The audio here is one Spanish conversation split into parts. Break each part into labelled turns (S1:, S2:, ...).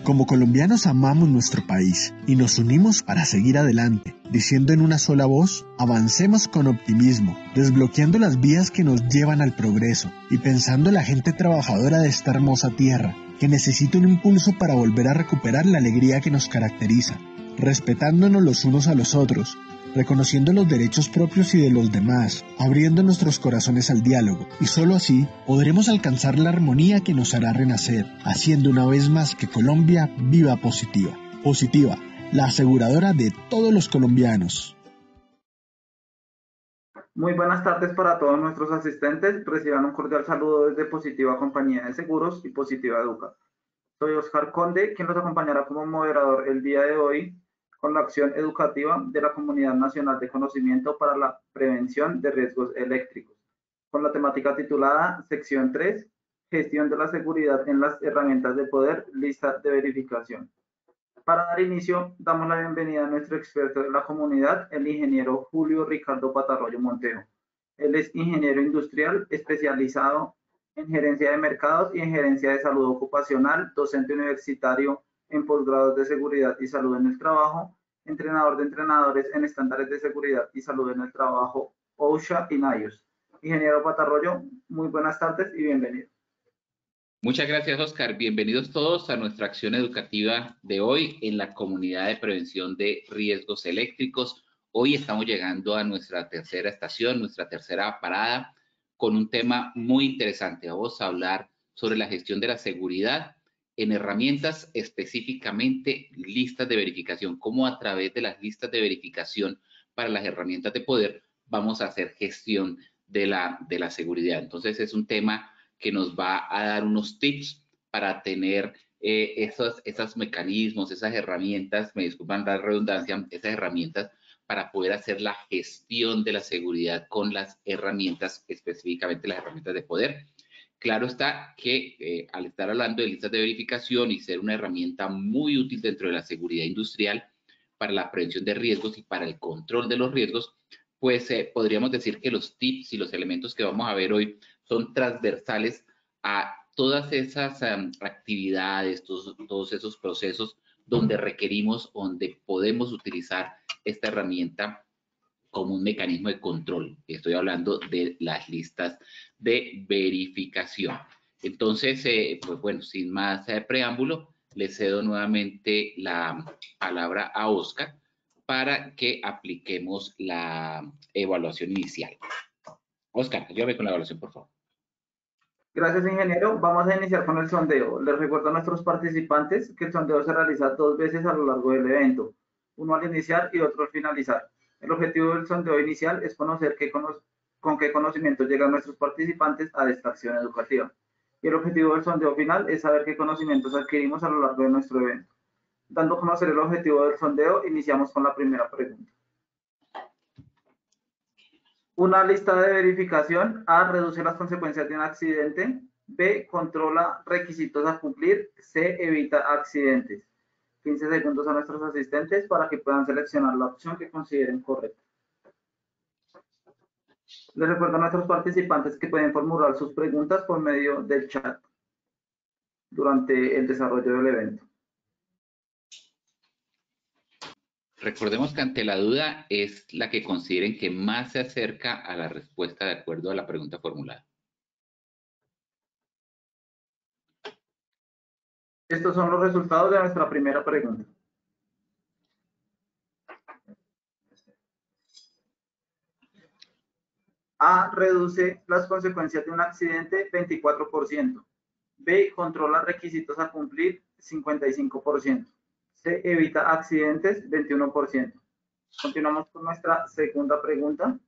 S1: Como colombianos amamos nuestro país y nos unimos para seguir adelante, diciendo en una sola voz, avancemos con optimismo, desbloqueando las vías que nos llevan al progreso y pensando en la gente trabajadora de esta hermosa tierra, que necesita un impulso para volver a recuperar la alegría que nos caracteriza, respetándonos los unos a los otros, reconociendo los derechos propios y de los demás, abriendo nuestros corazones al diálogo, y solo así podremos alcanzar la armonía que nos hará renacer, haciendo una vez más que Colombia viva positiva. Positiva, la aseguradora de todos los colombianos.
S2: Muy buenas tardes para todos nuestros asistentes. Reciban un cordial saludo desde Positiva Compañía de Seguros y Positiva Educa. Soy Oscar Conde, quien los acompañará como moderador el día de hoy con la acción educativa de la Comunidad Nacional de Conocimiento para la Prevención de Riesgos Eléctricos, con la temática titulada Sección 3, Gestión de la Seguridad en las Herramientas de Poder, Lista de Verificación. Para dar inicio, damos la bienvenida a nuestro experto de la comunidad, el ingeniero Julio Ricardo Patarroyo Montero. Él es ingeniero industrial especializado en gerencia de mercados y en gerencia de salud ocupacional, docente universitario en posgrados de seguridad y salud en el trabajo, entrenador de entrenadores en estándares de seguridad y salud en el trabajo, OSHA y NIOSH. Ingeniero Patarroyo, muy buenas tardes y bienvenido.
S3: Muchas gracias, Oscar. Bienvenidos todos a nuestra acción educativa de hoy en la comunidad de prevención de riesgos eléctricos. Hoy estamos llegando a nuestra tercera estación, nuestra tercera parada, con un tema muy interesante. Vamos a hablar sobre la gestión de la seguridad en herramientas, específicamente listas de verificación, cómo a través de las listas de verificación para las herramientas de poder vamos a hacer gestión de la seguridad. Entonces es un tema que nos va a dar unos tips para tener esos mecanismos, esas herramientas, me disculpan la redundancia, esas herramientas para poder hacer la gestión de la seguridad con las herramientas, específicamente las herramientas de poder. Claro está que al estar hablando de listas de verificación y ser una herramienta muy útil dentro de la seguridad industrial para la prevención de riesgos y para el control de los riesgos, pues podríamos decir que los tips y los elementos que vamos a ver hoy son transversales a todas esas actividades, todos esos procesos donde requerimos, donde podemos utilizar esta herramienta como un mecanismo de control. Estoy hablando de las listas de verificación. Entonces, pues bueno, sin más preámbulo, le cedo nuevamente la palabra a Oscar para que apliquemos la evaluación inicial. Oscar, ayúdame con la evaluación, por favor.
S2: Gracias, ingeniero. Vamos a iniciar con el sondeo. Les recuerdo a nuestros participantes que el sondeo se realiza 2 veces a lo largo del evento, uno al iniciar y otro al finalizar. El objetivo del sondeo inicial es conocer con qué conocimientos llegan nuestros participantes a esta acción educativa. Y el objetivo del sondeo final es saber qué conocimientos adquirimos a lo largo de nuestro evento. Dando a conocer el objetivo del sondeo, iniciamos con la primera pregunta. Una lista de verificación. A, reduce las consecuencias de un accidente. B, controla requisitos a cumplir. C, evita accidentes. 15 segundos a nuestros asistentes para que puedan seleccionar la opción que consideren correcta. Les recuerdo a nuestros participantes que pueden formular sus preguntas por medio del chat durante el desarrollo del evento.
S3: Recordemos que ante la duda es la que consideren que más se acerca a la respuesta de acuerdo a la pregunta formulada.
S2: Estos son los resultados de nuestra primera pregunta. A, reduce las consecuencias de un accidente 24%. B, controla requisitos a cumplir 55%. C, evita accidentes 21%. Continuamos con nuestra segunda pregunta.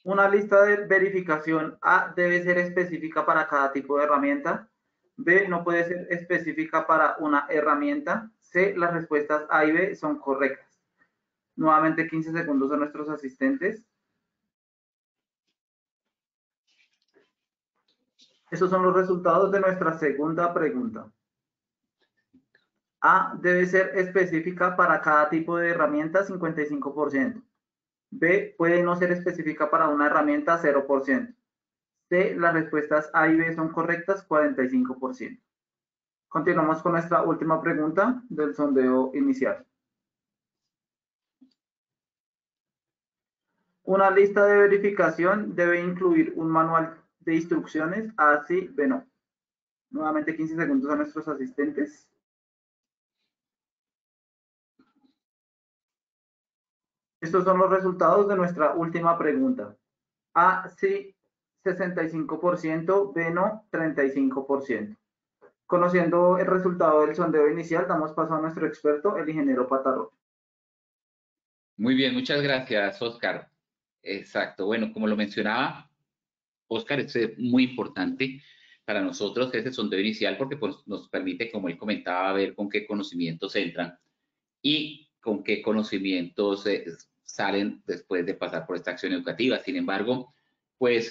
S2: Una lista de verificación. A, debe ser específica para cada tipo de herramienta. B, no puede ser específica para una herramienta. C, las respuestas A y B son correctas. Nuevamente 15 segundos a nuestros asistentes. Estos son los resultados de nuestra segunda pregunta. A, debe ser específica para cada tipo de herramienta, 55%. B, puede no ser específica para una herramienta, 0%. C, las respuestas A y B son correctas, 45%. Continuamos con nuestra última pregunta del sondeo inicial. Una lista de verificación debe incluir un manual de instrucciones, A sí, B no. Nuevamente 15 segundos a nuestros asistentes. Estos son los resultados de nuestra última pregunta. A sí, 65%, B no, 35%. Conociendo el resultado del sondeo inicial, damos paso a nuestro experto, el ingeniero Patarro.
S3: Muy bien, muchas gracias, Oscar. Exacto. Bueno, como lo mencionaba, Oscar, es muy importante para nosotros ese sondeo inicial porque pues, nos permite, como él comentaba, ver con qué conocimientos entran y con qué conocimientos salen después de pasar por esta acción educativa. Sin embargo, pues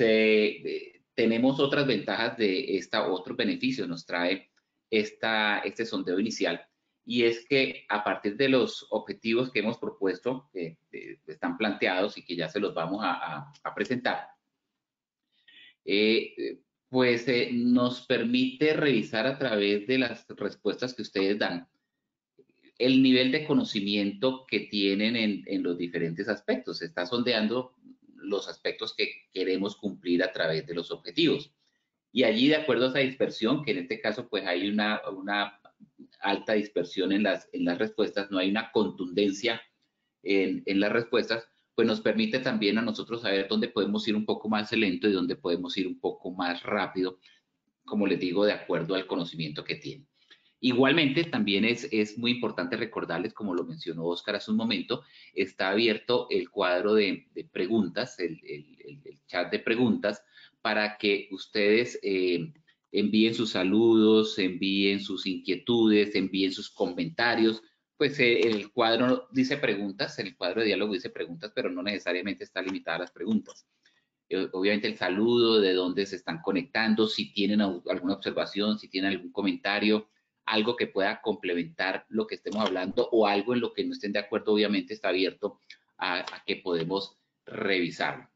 S3: tenemos otras ventajas de otros beneficios nos trae este sondeo inicial, y es que a partir de los objetivos que hemos propuesto, que están planteados y que ya se los vamos a presentar, pues nos permite revisar a través de las respuestas que ustedes dan el nivel de conocimiento que tienen en los diferentes aspectos. Se está sondeando los aspectos que queremos cumplir a través de los objetivos. Y allí, de acuerdo a esa dispersión, que en este caso pues hay una alta dispersión en las respuestas, no hay una contundencia en las respuestas, pues nos permite también a nosotros saber dónde podemos ir un poco más lento y dónde podemos ir un poco más rápido, como les digo, de acuerdo al conocimiento que tienen. Igualmente, también es muy importante recordarles, como lo mencionó Oscar hace un momento, está abierto el cuadro de preguntas, el chat de preguntas, para que ustedes envíen sus saludos, envíen sus inquietudes, envíen sus comentarios. Pues el cuadro dice preguntas, el cuadro de diálogo dice preguntas, pero no necesariamente está limitada a las preguntas. Obviamente el saludo, de dónde se están conectando, si tienen alguna observación, si tienen algún comentario, algo que pueda complementar lo que estemos hablando o algo en lo que no estén de acuerdo, obviamente está abierto a que podemos revisarlo.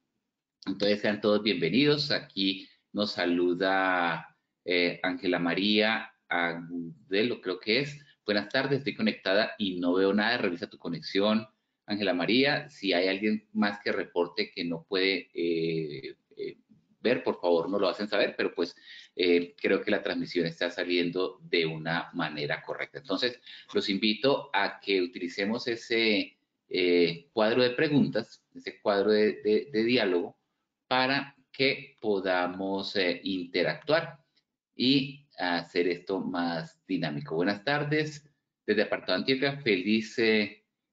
S3: Entonces sean todos bienvenidos. Aquí nos saluda Ángela María Agudelo, creo que es. Buenas tardes, estoy conectada y no veo nada. Revisa tu conexión, Ángela María. Si hay alguien más que reporte que no puede ver, por favor, nos lo hacen saber, pero pues creo que la transmisión está saliendo de una manera correcta. Entonces, los invito a que utilicemos ese cuadro de preguntas, ese cuadro de diálogo, para que podamos interactuar y hacer esto más dinámico. Buenas tardes, desde Apartado Antioquia, feliz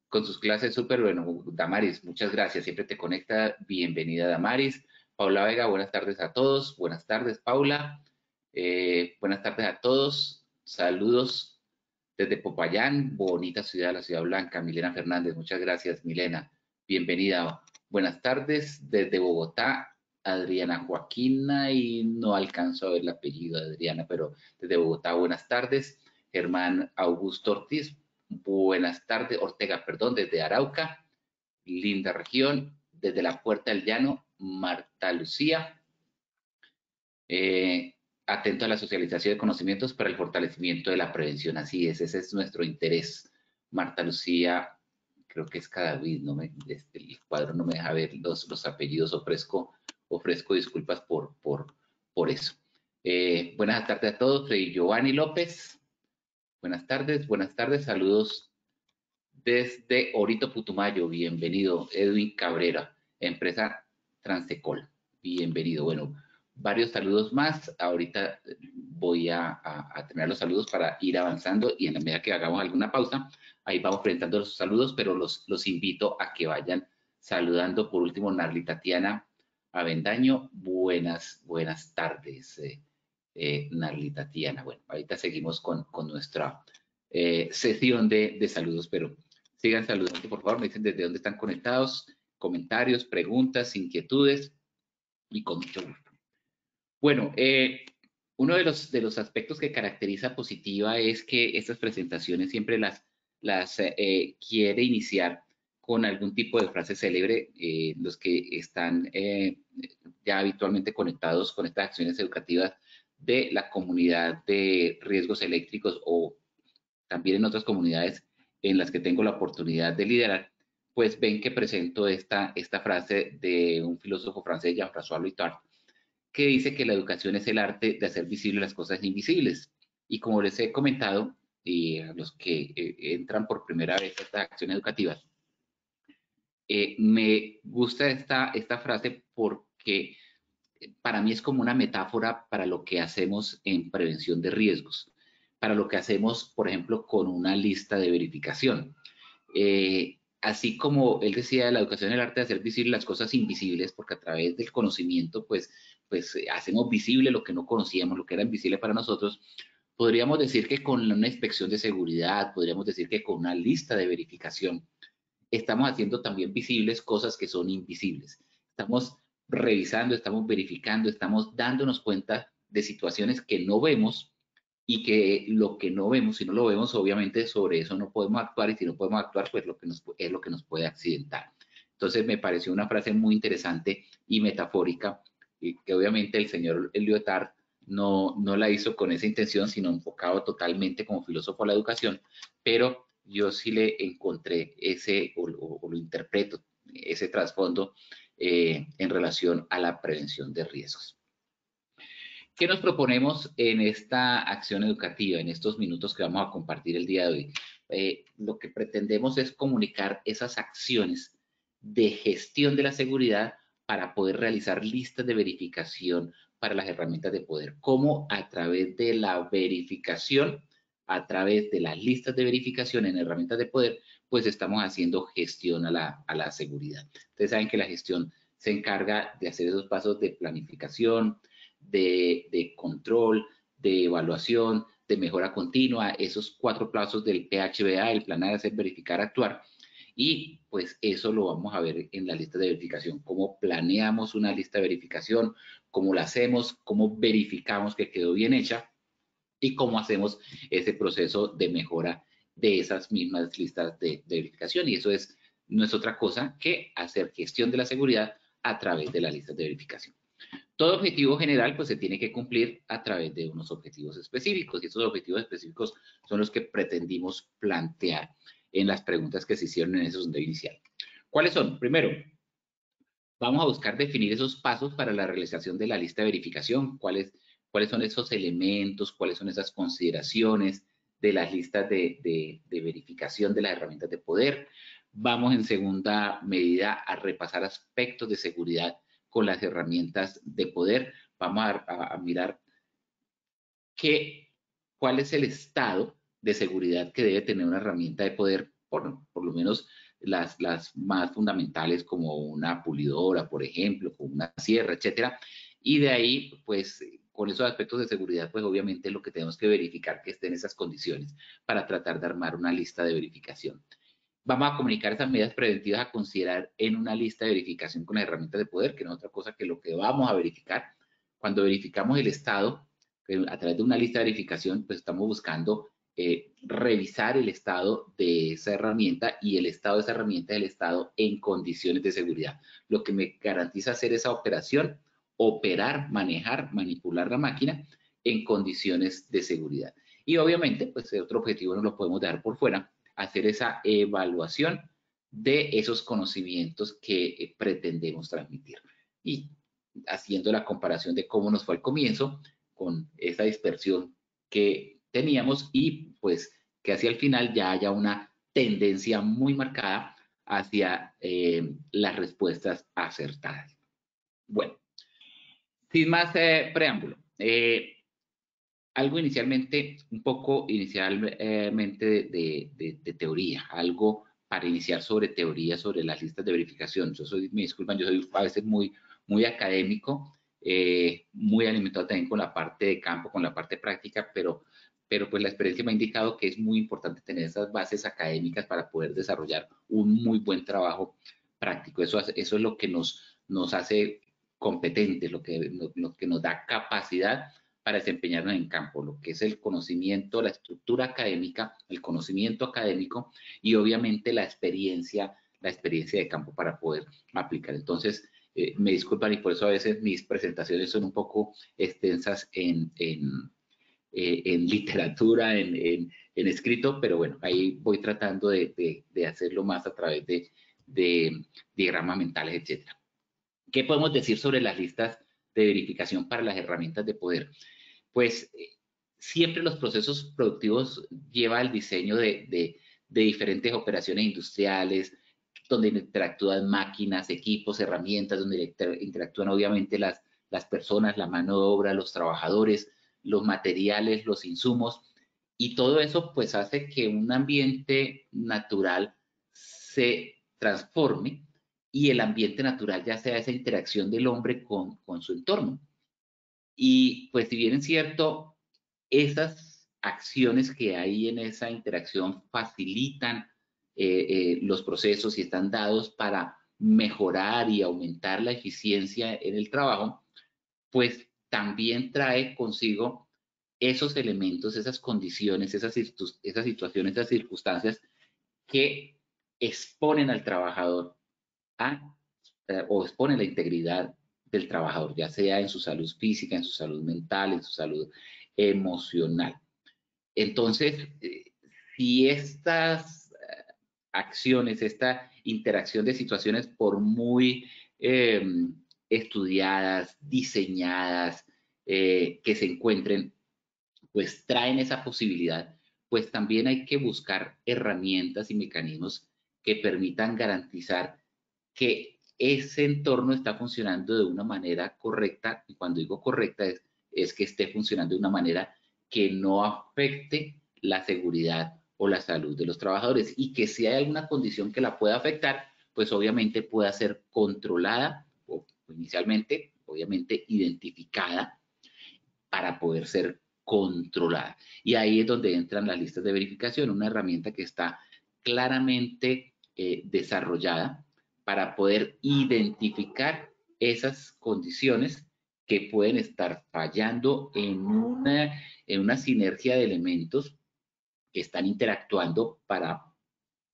S3: con sus clases, súper bueno. Damaris, muchas gracias, siempre te conecta, bienvenida Damaris. Paula Vega, buenas tardes a todos. Buenas tardes, Paula. Buenas tardes a todos. Saludos desde Popayán, bonita ciudad, la Ciudad Blanca. Milena Fernández, muchas gracias, Milena. Bienvenida. Buenas tardes desde Bogotá, Adriana Joaquina, y no alcanzo a ver el apellido de Adriana, pero desde Bogotá, buenas tardes. Germán Augusto Ortiz, buenas tardes. Ortega, perdón, desde Arauca, linda región. Desde la Puerta del Llano, Marta Lucía, atento a la socialización de conocimientos para el fortalecimiento de la prevención. Así es, ese es nuestro interés. Marta Lucía, creo que es Cadavid, el cuadro no me deja ver los apellidos, ofrezco disculpas por eso. Buenas tardes a todos, soy Giovanni López. Buenas tardes, saludos desde Orito, Putumayo, bienvenido. Edwin Cabrera, empresa Transecol, bienvenido. Bueno, varios saludos más. Ahorita voy a terminar los saludos para ir avanzando, y en la medida que hagamos alguna pausa, ahí vamos presentando los saludos, pero los invito a que vayan saludando. Por último, Narli Tatiana Avendaño, buenas tardes, Narli Tatiana. Bueno, ahorita seguimos con nuestra sesión de saludos, pero sigan saludando, por favor. Me dicen desde dónde están conectados, comentarios, preguntas, inquietudes, y con mucho gusto. Bueno, uno de los aspectos que caracteriza Positiva es que estas presentaciones siempre las quiere iniciar con algún tipo de frase célebre. Los que están ya habitualmente conectados con estas acciones educativas de la comunidad de riesgos eléctricos o también en otras comunidades en las que tengo la oportunidad de liderar, pues ven que presento esta frase de un filósofo francés, Jean-François Lyotard, que dice que la educación es el arte de hacer visibles las cosas invisibles. Y como les he comentado, y a los que entran por primera vez a estas acciones educativas, me gusta esta frase porque para mí es como una metáfora para lo que hacemos en prevención de riesgos, para lo que hacemos, por ejemplo, con una lista de verificación. Así como él decía, la educación es el arte de hacer visibles las cosas invisibles, porque a través del conocimiento, pues hacemos visible lo que no conocíamos, lo que era invisible para nosotros. Podríamos decir que con una inspección de seguridad, podríamos decir que con una lista de verificación, estamos haciendo también visibles cosas que son invisibles. Estamos revisando, estamos verificando, estamos dándonos cuenta de situaciones que no vemos y que lo que no vemos, si no lo vemos, obviamente sobre eso no podemos actuar, y si no podemos actuar, pues es lo que nos puede accidentar. Entonces me pareció una frase muy interesante y metafórica, y que obviamente el señor Lyotard no la hizo con esa intención, sino enfocado totalmente como filósofo a la educación, pero yo sí le encontré ese, o lo interpreto, ese trasfondo en relación a la prevención de riesgos. ¿Qué nos proponemos en esta acción educativa, en estos minutos que vamos a compartir el día de hoy? Lo que pretendemos es comunicar esas acciones de gestión de la seguridad para poder realizar listas de verificación para las herramientas de poder. Cómo a través de la verificación, a través de las listas de verificación en herramientas de poder, pues estamos haciendo gestión a la seguridad. Ustedes saben que la gestión se encarga de hacer esos pasos de planificación, de control, de evaluación, de mejora continua, esos 4 pasos del PHBA, el planear, hacer, verificar, actuar. Y pues eso lo vamos a ver en la lista de verificación, cómo planeamos una lista de verificación, cómo la hacemos, cómo verificamos que quedó bien hecha y cómo hacemos ese proceso de mejora de esas mismas listas de verificación. Y eso no es otra cosa que hacer gestión de la seguridad a través de las listas de verificación. Todo objetivo general pues se tiene que cumplir a través de unos objetivos específicos, y esos objetivos específicos son los que pretendimos plantear en las preguntas que se hicieron en ese sondeo inicial. ¿Cuáles son? Primero, vamos a buscar definir esos pasos para la realización de la lista de verificación, cuáles son esos elementos, cuáles son esas consideraciones de las listas de verificación de las herramientas de poder. Vamos en segunda medida a repasar aspectos de seguridad con las herramientas de poder. Vamos a mirar cuál es el estado de seguridad que debe tener una herramienta de poder, por lo menos las más fundamentales, como una pulidora, por ejemplo, como una sierra, etcétera. Y de ahí, pues, con esos aspectos de seguridad, pues obviamente lo que tenemos que verificar que estén esas condiciones para tratar de armar una lista de verificación. Vamos a comunicar esas medidas preventivas a considerar en una lista de verificación con las herramientas de poder, que no es otra cosa que lo que vamos a verificar. Cuando verificamos el estado, a través de una lista de verificación, pues estamos buscando revisar el estado de esa herramienta, y el estado de esa herramienta es el estado en condiciones de seguridad. Lo que me garantiza hacer esa operación, operar, manejar, manipular la máquina en condiciones de seguridad. Y obviamente, pues otro objetivo no lo podemos dejar por fuera, hacer esa evaluación de esos conocimientos que pretendemos transmitir. Y haciendo la comparación de cómo nos fue al comienzo con esa dispersión que teníamos, y pues que hacia el final ya haya una tendencia muy marcada hacia las respuestas acertadas. Bueno, sin más preámbulo, algo inicialmente, un poco inicialmente de teoría, algo para iniciar sobre teoría sobre las listas de verificación. Me disculpan, yo soy a veces muy académico, muy alimentado también con la parte de campo, con la parte práctica, pero pues la experiencia me ha indicado que es muy importante tener esas bases académicas para poder desarrollar un muy buen trabajo práctico. Eso es lo que nos hace competentes, lo que nos da capacidad para desempeñarnos en campo, lo que es el conocimiento, la estructura académica, el conocimiento académico, y obviamente la experiencia, la experiencia de campo para poder aplicar. Entonces, me disculpan y por eso a veces mis presentaciones son un poco extensas en literatura, en escrito, pero bueno, ahí voy tratando de hacerlo más a través de diagramas mentales, etc. ¿Qué podemos decir sobre las listas de verificación para las herramientas de poder? Pues siempre los procesos productivos llevan al diseño de diferentes operaciones industriales, donde interactúan máquinas, equipos, herramientas, donde interactúan obviamente las personas, la mano de obra, los trabajadores, los materiales, los insumos, y todo eso pues hace que un ambiente natural se transforme y el ambiente natural ya sea esa interacción del hombre con su entorno. Y pues si bien es cierto, esas acciones que hay en esa interacción facilitan los procesos y están dados para mejorar y aumentar la eficiencia en el trabajo, pues también trae consigo esos elementos, esas condiciones, esas situaciones, esas circunstancias que exponen al trabajador o exponen la integridad del trabajador, ya sea en su salud física, en su salud mental, en su salud emocional. Entonces, si estas acciones, esta interacción de situaciones, por muy estudiadas, diseñadas, que se encuentren, pues traen esa posibilidad, pues también hay que buscar herramientas y mecanismos que permitan garantizar que ese entorno está funcionando de una manera correcta, y cuando digo correcta es que esté funcionando de una manera que no afecte la seguridad o la salud de los trabajadores, y que si hay alguna condición que la pueda afectar, pues obviamente pueda ser controlada o inicialmente, obviamente, identificada para poder ser controlada. Y ahí es donde entran las listas de verificación, una herramienta que está claramente desarrollada para poder identificar esas condiciones que pueden estar fallando en una sinergia de elementos que están interactuando para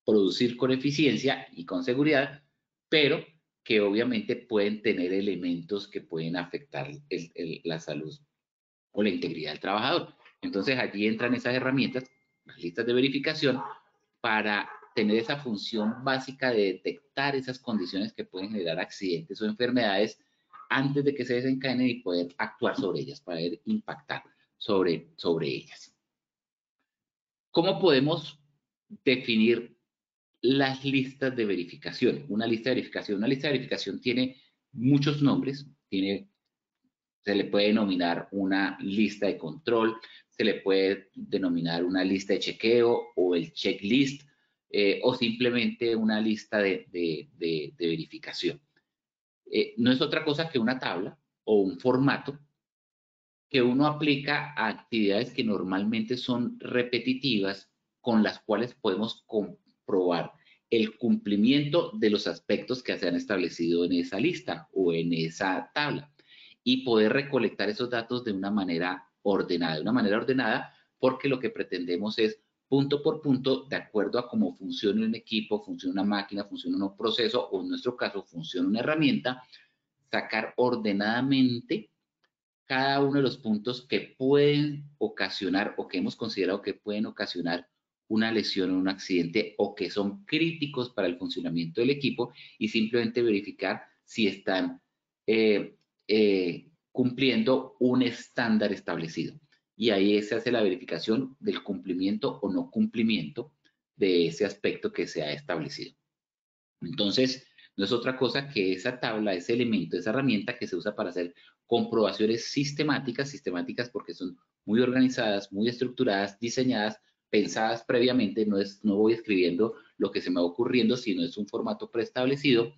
S3: producir con eficiencia y con seguridad, pero que obviamente pueden tener elementos que pueden afectar la salud o la integridad del trabajador. Entonces allí entran esas herramientas, las listas de verificación, para tener esa función básica de detectar esas condiciones que pueden generar accidentes o enfermedades antes de que se desencadenen y poder actuar sobre ellas, poder impactar sobre ellas. ¿Cómo podemos definir las listas de verificación? Una lista de verificación tiene muchos nombres, se le puede denominar una lista de control, se le puede denominar una lista de chequeo o el checklist, o simplemente una lista de verificación. No es otra cosa que una tabla o un formato que uno aplica a actividades que normalmente son repetitivas, con las cuales podemos comprobar el cumplimiento de los aspectos que se han establecido en esa lista o en esa tabla, y poder recolectar esos datos de una manera ordenada, porque lo que pretendemos es punto por punto, de acuerdo a cómo funciona un equipo, funciona una máquina, funciona un proceso, o en nuestro caso funciona una herramienta, sacar ordenadamente cada uno de los puntos que pueden ocasionar o que hemos considerado que pueden ocasionar una lesión o un accidente, o que son críticos para el funcionamiento del equipo, y simplemente verificar si están cumpliendo un estándar establecido. Y ahí se hace la verificación del cumplimiento o no cumplimiento de ese aspecto que se ha establecido. Entonces, no es otra cosa que esa tabla, ese elemento, esa herramienta que se usa para hacer comprobaciones sistemáticas porque son muy organizadas, muy estructuradas, diseñadas, pensadas previamente. No voy escribiendo lo que se me va ocurriendo, sino es un formato preestablecido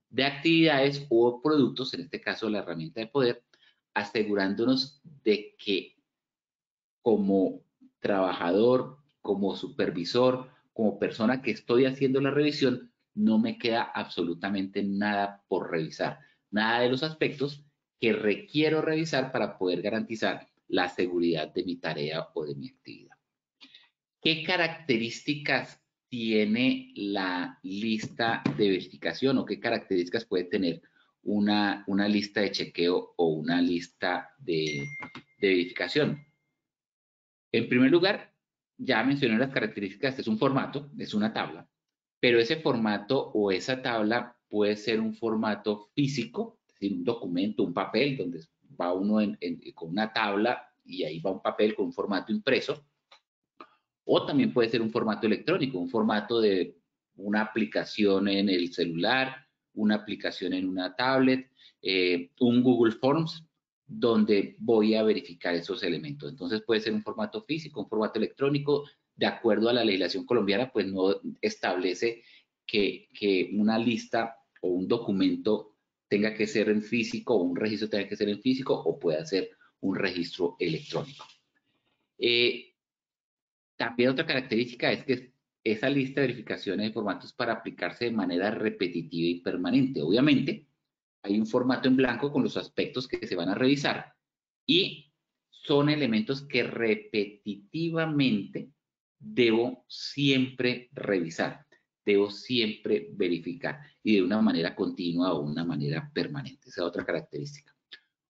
S3: de actividades o productos, en este caso la herramienta de poder, asegurándonos de que como trabajador, como supervisor, como persona que estoy haciendo la revisión, no me queda absolutamente nada por revisar, nada de los aspectos que requiero revisar para poder garantizar la seguridad de mi tarea o de mi actividad. ¿Qué características tiene la lista de verificación o qué características puede tener una lista de chequeo o una lista de verificación. En primer lugar, ya mencioné las características, es un formato, es una tabla, pero ese formato o esa tabla puede ser un formato físico, es decir, un documento, un papel, donde va uno con una tabla y ahí va un papel con un formato impreso, o también puede ser un formato electrónico, un formato de una aplicación en el celular, una aplicación en una tablet, un Google Forms, donde voy a verificar esos elementos. Entonces puede ser un formato físico, un formato electrónico, de acuerdo a la legislación colombiana, pues no establece que una lista o un documento tenga que ser en físico o un registro tenga que ser en físico o pueda ser un registro electrónico. También otra característica es que esa lista de verificaciones de formatos para aplicarse de manera repetitiva y permanente. Obviamente, hay un formato en blanco con los aspectos que se van a revisar y son elementos que repetitivamente debo siempre revisar, debo siempre verificar y de una manera continua o una manera permanente. Esa es otra característica.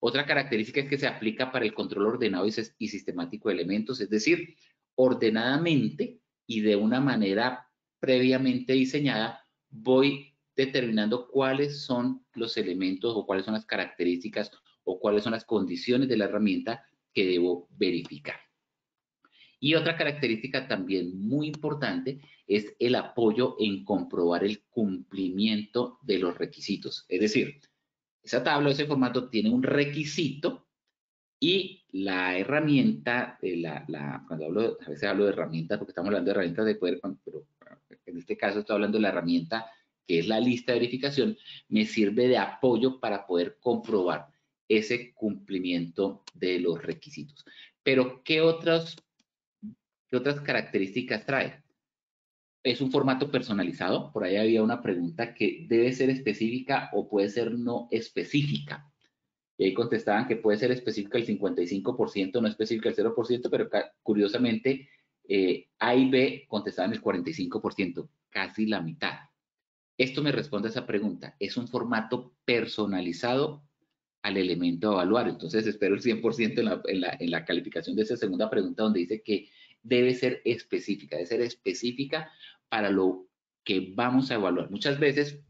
S3: Otra característica es que se aplica para el control ordenado y sistemático de elementos, es decir, ordenadamente y de una manera previamente diseñada, voy determinando cuáles son los elementos o cuáles son las características o cuáles son las condiciones de la herramienta que debo verificar. Y otra característica también muy importante es el apoyo en comprobar el cumplimiento de los requisitos. Es decir, esa tabla, ese formato tiene un requisito y la herramienta, cuando hablo, a veces hablo de herramientas porque estamos hablando de herramientas de poder, pero en este caso estoy hablando de la herramienta que es la lista de verificación, me sirve de apoyo para poder comprobar ese cumplimiento de los requisitos. Pero, ¿qué otras características trae? Es un formato personalizado. Por ahí había una pregunta que debe ser específica o puede ser no específica. Y ahí contestaban que puede ser específica el 55%, no específica el 0%, pero curiosamente A y B contestaban el 45%, casi la mitad. Esto me responde a esa pregunta. Es un formato personalizado al elemento a evaluar. Entonces espero el 100% en la calificación de esa segunda pregunta donde dice que debe ser específica para lo que vamos a evaluar. Muchas veces,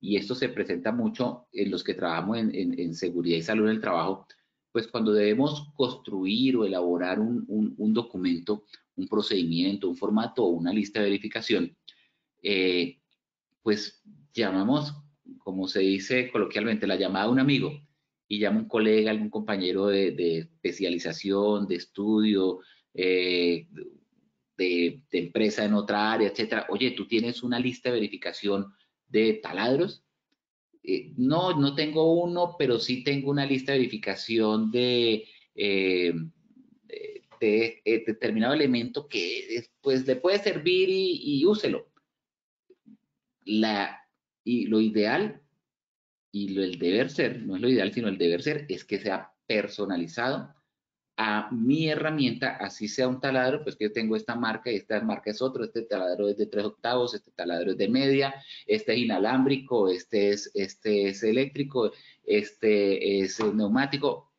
S3: y esto se presenta mucho en los que trabajamos en seguridad y salud en el trabajo, pues cuando debemos construir o elaborar un documento, un procedimiento, un formato o una lista de verificación, pues llamamos, como se dice coloquialmente, la llamada a un amigo y llama a un colega, algún compañero de especialización, de estudio, de empresa en otra área, etcétera. Oye, ¿tú tienes una lista de verificación de taladros? No tengo uno, pero sí tengo una lista de verificación de determinado elemento que pues le puede servir y úselo. Y lo ideal el deber ser, no es lo ideal, sino el deber ser, es que sea personalizado a mi herramienta, así sea un taladro, pues que yo tengo esta marca y esta marca es otro, este taladro es de 3/8, este taladro es de media, este es inalámbrico, este es eléctrico, este es neumático.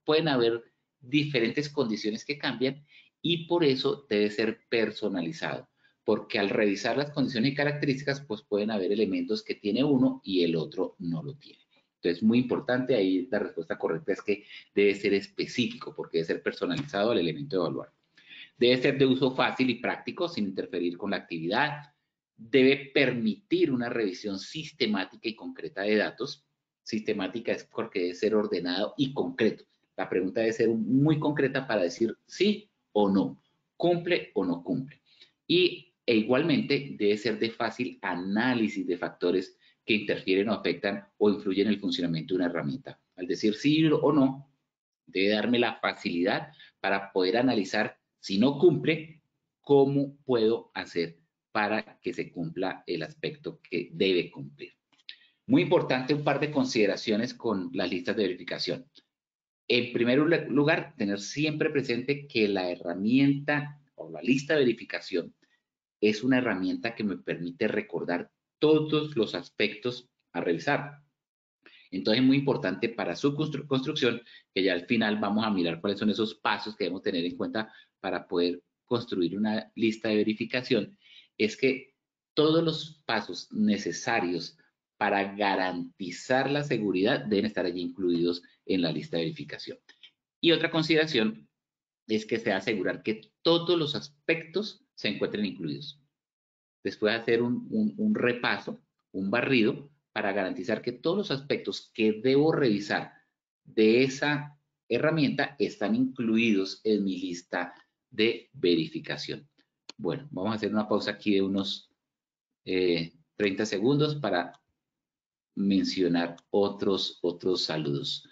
S3: Pueden haber diferentes condiciones que cambian y por eso debe ser personalizado, porque al revisar las condiciones y características, pues pueden haber elementos que tiene uno y el otro no lo tiene. Entonces, muy importante, ahí la respuesta correcta es que debe ser específico, porque debe ser personalizado al elemento de evaluar. Debe ser de uso fácil y práctico, sin interferir con la actividad. Debe permitir una revisión sistemática y concreta de datos. Sistemática es porque debe ser ordenado y concreto. La pregunta debe ser muy concreta para decir sí o no, cumple o no cumple. E igualmente debe ser de fácil análisis de factores que interfieren o afectan o influyen en el funcionamiento de una herramienta. Al decir sí o no, debe darme la facilidad para poder analizar si no cumple, cómo puedo hacer para que se cumpla el aspecto que debe cumplir. Muy importante, un par de consideraciones con las listas de verificación. En primer lugar, tener siempre presente que la herramienta o la lista de verificación es una herramienta que me permite recordar todos los aspectos a revisar. Entonces es muy importante para su construcción, que ya al final vamos a mirar cuáles son esos pasos que debemos tener en cuenta para poder construir una lista de verificación, es que todos los pasos necesarios para garantizar la seguridad deben estar allí incluidos en la lista de verificación. Y otra consideración es que se asegurar que todos los aspectos se encuentren incluidos. Después de hacer un repaso, un barrido, para garantizar que todos los aspectos que debo revisar de esa herramienta están incluidos en mi lista de verificación. Bueno, vamos a hacer una pausa aquí de unos 30 segundos para mencionar otros saludos.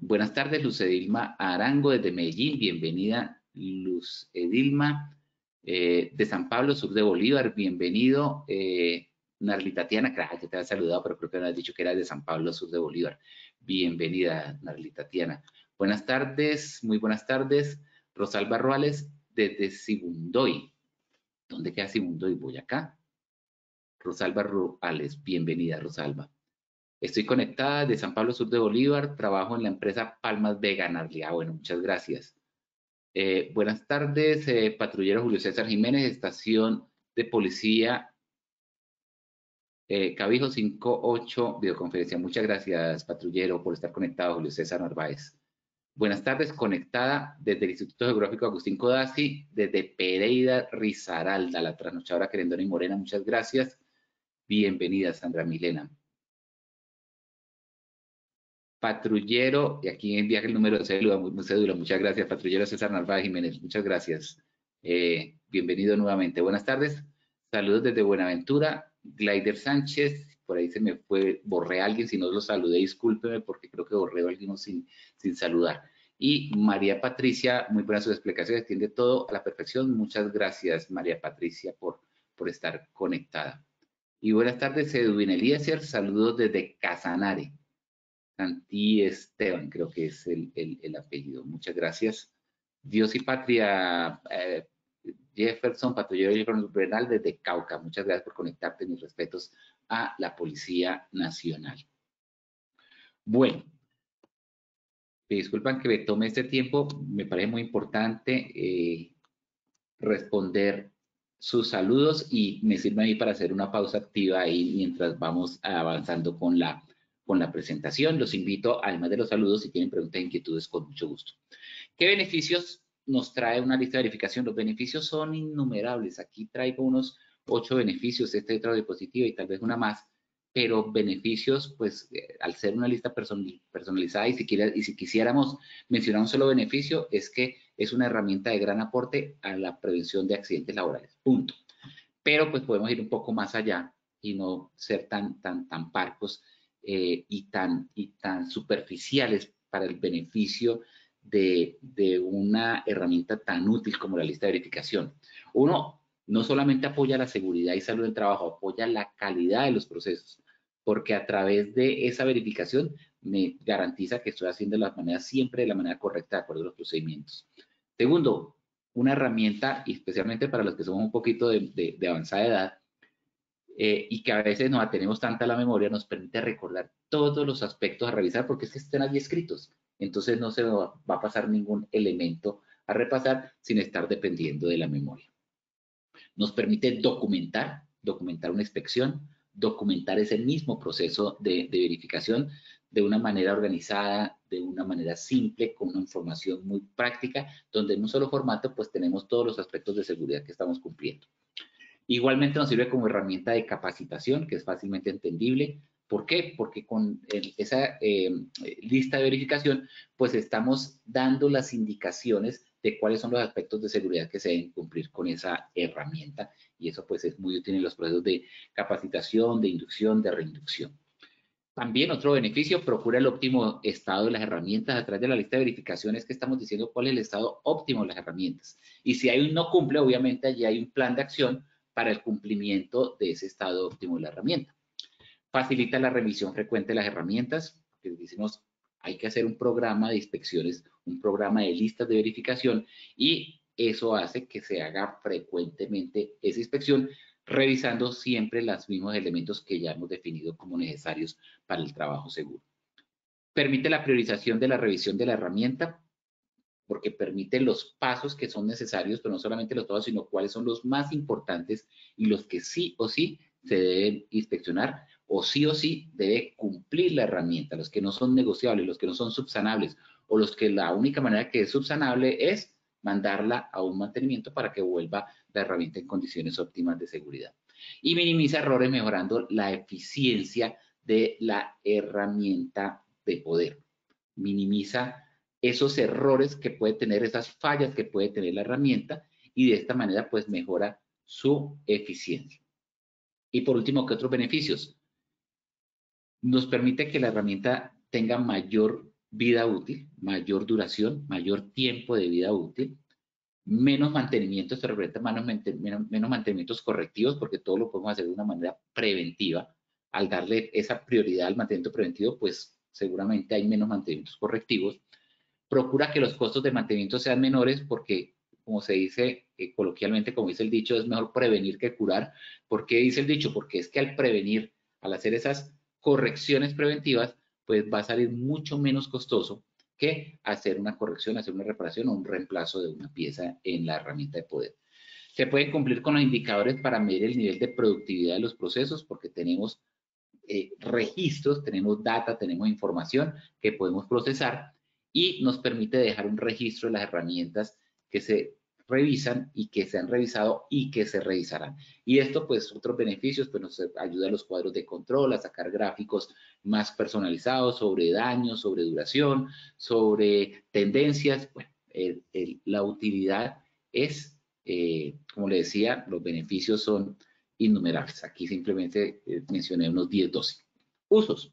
S3: Buenas tardes, Luz Edilma Arango desde Medellín. Bienvenida, Luz Edilma. De San Pablo, sur de Bolívar. Bienvenido. Narli Tatiana, claro, ya te había saludado, pero creo que me has dicho que era de San Pablo, sur de Bolívar. Bienvenida, Narli Tatiana. Buenas tardes, muy buenas tardes. Rosalba Ruales desde Sibundoy. ¿Dónde queda Sibundoy? Boyacá. Rosalba Ruales, bienvenida, Rosalba. Estoy conectada de San Pablo, sur de Bolívar. Trabajo en la empresa Palmas Vega, Narli. Bueno, muchas gracias. Buenas tardes, patrullero Julio César Jiménez, estación de policía Cabijo 58, videoconferencia. Muchas gracias, patrullero, por estar conectado, Julio César Narváez. Buenas tardes, conectada desde el Instituto Geográfico Agustín Codazzi, desde Pereira, Risaralda, la trasnochadora Querendona y Morena. Muchas gracias. Bienvenida, Sandra Milena. Patrullero, y aquí envía el número de cédula. Muchas gracias, patrullero César Narváez Jiménez. Muchas gracias. Bienvenido nuevamente. Buenas tardes. Saludos desde Buenaventura. Glider Sánchez, por ahí se me fue, borré a alguien, si no lo saludé, discúlpeme porque creo que borré a alguien sin saludar. Y María Patricia, muy buenas sus explicaciones, entiende todo a la perfección. Muchas gracias, María Patricia, por estar conectada. Y buenas tardes, Edwin Eliezer, saludos desde Casanare. Santi Esteban, creo que es el apellido. Muchas gracias. Dios y Patria, Jefferson, patrullero Jefferson Bernal desde Cauca. Muchas gracias por conectarte. Mis respetos a la Policía Nacional. Bueno, me disculpan que me tome este tiempo. Me parece muy importante responder sus saludos y me sirve a mí para hacer una pausa activa ahí mientras vamos avanzando con la presentación. Los invito, además de los saludos, si tienen preguntas e inquietudes, con mucho gusto. ¿Qué beneficios nos trae una lista de verificación? Los beneficios son innumerables. Aquí traigo unos 8 beneficios, este otra diapositiva y tal vez una más, pero beneficios, pues, al ser una lista personalizada y si quisiéramos mencionar un solo beneficio, es que es una herramienta de gran aporte a la prevención de accidentes laborales. Punto. Pero, pues, podemos ir un poco más allá y no ser tan parcos y tan superficiales para el beneficio de una herramienta tan útil como la lista de verificación. Uno no solamente apoya la seguridad y salud del trabajo, apoya la calidad de los procesos, porque a través de esa verificación me garantiza que estoy haciendo las maneras siempre de la manera correcta, de acuerdo a los procedimientos. Segundo, una herramienta, y especialmente para los que somos un poquito de avanzada edad, y que a veces nos atenemos tanto a la memoria, nos permite recordar todos los aspectos a revisar porque es que están allí escritos. Entonces no se va a pasar ningún elemento a repasar sin estar dependiendo de la memoria. Nos permite documentar una inspección, documentar ese mismo proceso de verificación de una manera organizada, de una manera simple, con una información muy práctica, donde en un solo formato pues tenemos todos los aspectos de seguridad que estamos cumpliendo. Igualmente nos sirve como herramienta de capacitación, que es fácilmente entendible. ¿Por qué? Porque con esa lista de verificación, pues estamos dando las indicaciones de cuáles son los aspectos de seguridad que se deben cumplir con esa herramienta. Y eso pues es muy útil en los procesos de capacitación, de inducción, de reinducción. También otro beneficio, procura el óptimo estado de las herramientas. A través de la lista de verificaciones que estamos diciendo cuál es el estado óptimo de las herramientas. Y si hay un no cumple, obviamente allí hay un plan de acción para el cumplimiento de ese estado óptimo de la herramienta. Facilita la revisión frecuente de las herramientas, porque decimos hay que hacer un programa de inspecciones, un programa de listas de verificación y eso hace que se haga frecuentemente esa inspección, revisando siempre los mismos elementos que ya hemos definido como necesarios para el trabajo seguro. Permite la priorización de la revisión de la herramienta, porque permite los pasos que son necesarios, pero no solamente los pasos, sino cuáles son los más importantes y los que sí o sí se deben inspeccionar o sí debe cumplir la herramienta, los que no son negociables, los que no son subsanables o los que la única manera que es subsanable es mandarla a un mantenimiento para que vuelva la herramienta en condiciones óptimas de seguridad. Y minimiza errores mejorando la eficiencia de la herramienta de poder. Minimiza esos errores que puede tener, esas fallas que puede tener la herramienta y de esta manera pues mejora su eficiencia. Y por último, ¿qué otros beneficios? Nos permite que la herramienta tenga mayor vida útil, mayor duración, mayor tiempo de vida útil, menos mantenimiento, esto representa menos mantenimientos correctivos porque todo lo podemos hacer de una manera preventiva. Al darle esa prioridad al mantenimiento preventivo, pues seguramente hay menos mantenimientos correctivos. Procura que los costos de mantenimiento sean menores porque, como se dice coloquialmente, como dice el dicho, es mejor prevenir que curar. ¿Por qué dice el dicho? Porque es que al prevenir, al hacer esas correcciones preventivas, pues va a salir mucho menos costoso que hacer una corrección, hacer una reparación o un reemplazo de una pieza en la herramienta de poder. Se puede cumplir con los indicadores para medir el nivel de productividad de los procesos porque tenemos registros, tenemos data, tenemos información que podemos procesar y nos permite dejar un registro de las herramientas que se revisan y que se han revisado y que se revisarán. Y esto, pues, otros beneficios, pues nos ayuda a los cuadros de control, a sacar gráficos más personalizados sobre daños, sobre duración, sobre tendencias. Bueno, la utilidad es, como le decía, los beneficios son innumerables. Aquí simplemente mencioné unos 10, 12. Usos.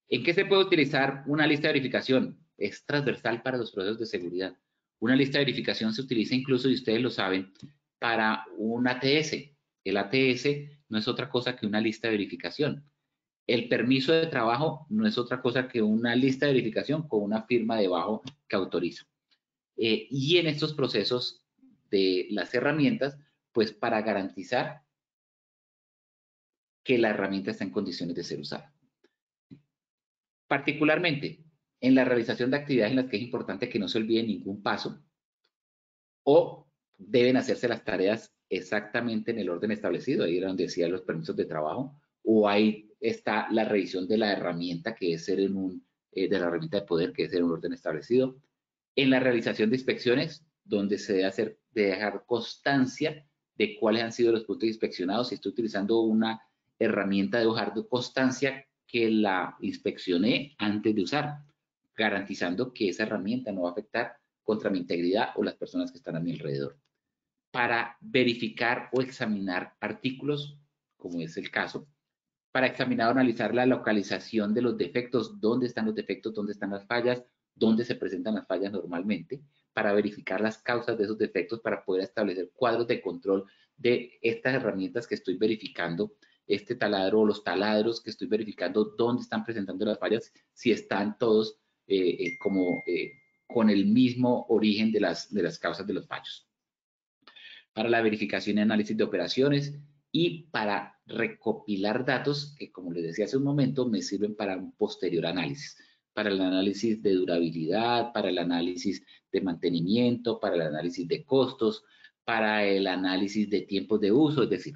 S3: ¿En qué se puede utilizar una lista de verificación? Es transversal para los procesos de seguridad. Una lista de verificación se utiliza incluso, y ustedes lo saben, para un ATS. El ATS no es otra cosa que una lista de verificación. El permiso de trabajo no es otra cosa que una lista de verificación con una firma debajo que autoriza. Y en estos procesos de las herramientas, pues para garantizar que la herramienta está en condiciones de ser usada. Particularmente en la realización de actividades en las que es importante que no se olvide ningún paso o deben hacerse las tareas exactamente en el orden establecido, ahí era donde decía los permisos de trabajo, o ahí está la revisión de la herramienta que es ser en un, de la herramienta de poder que es en un orden establecido. En la realización de inspecciones, donde se debe hacer, de dejar constancia de cuáles han sido los puntos inspeccionados. Si estoy utilizando una herramienta, de dejar constancia que la inspeccioné antes de usar, garantizando que esa herramienta no va a afectar contra mi integridad o las personas que están a mi alrededor. Para verificar o examinar artículos, como es el caso, para examinar o analizar la localización de los defectos, dónde están los defectos, dónde están las fallas, dónde se presentan las fallas normalmente, para verificar las causas de esos defectos, para poder establecer cuadros de control de estas herramientas que estoy verificando, este taladro o los taladros que estoy verificando, dónde están presentando las fallas, si están todos con el mismo origen de las causas de los fallos. Para la verificación y análisis de operaciones y para recopilar datos que, como les decía hace un momento, me sirven para un posterior análisis, para el análisis de durabilidad, para el análisis de mantenimiento, para el análisis de costos, para el análisis de tiempos de uso, es decir,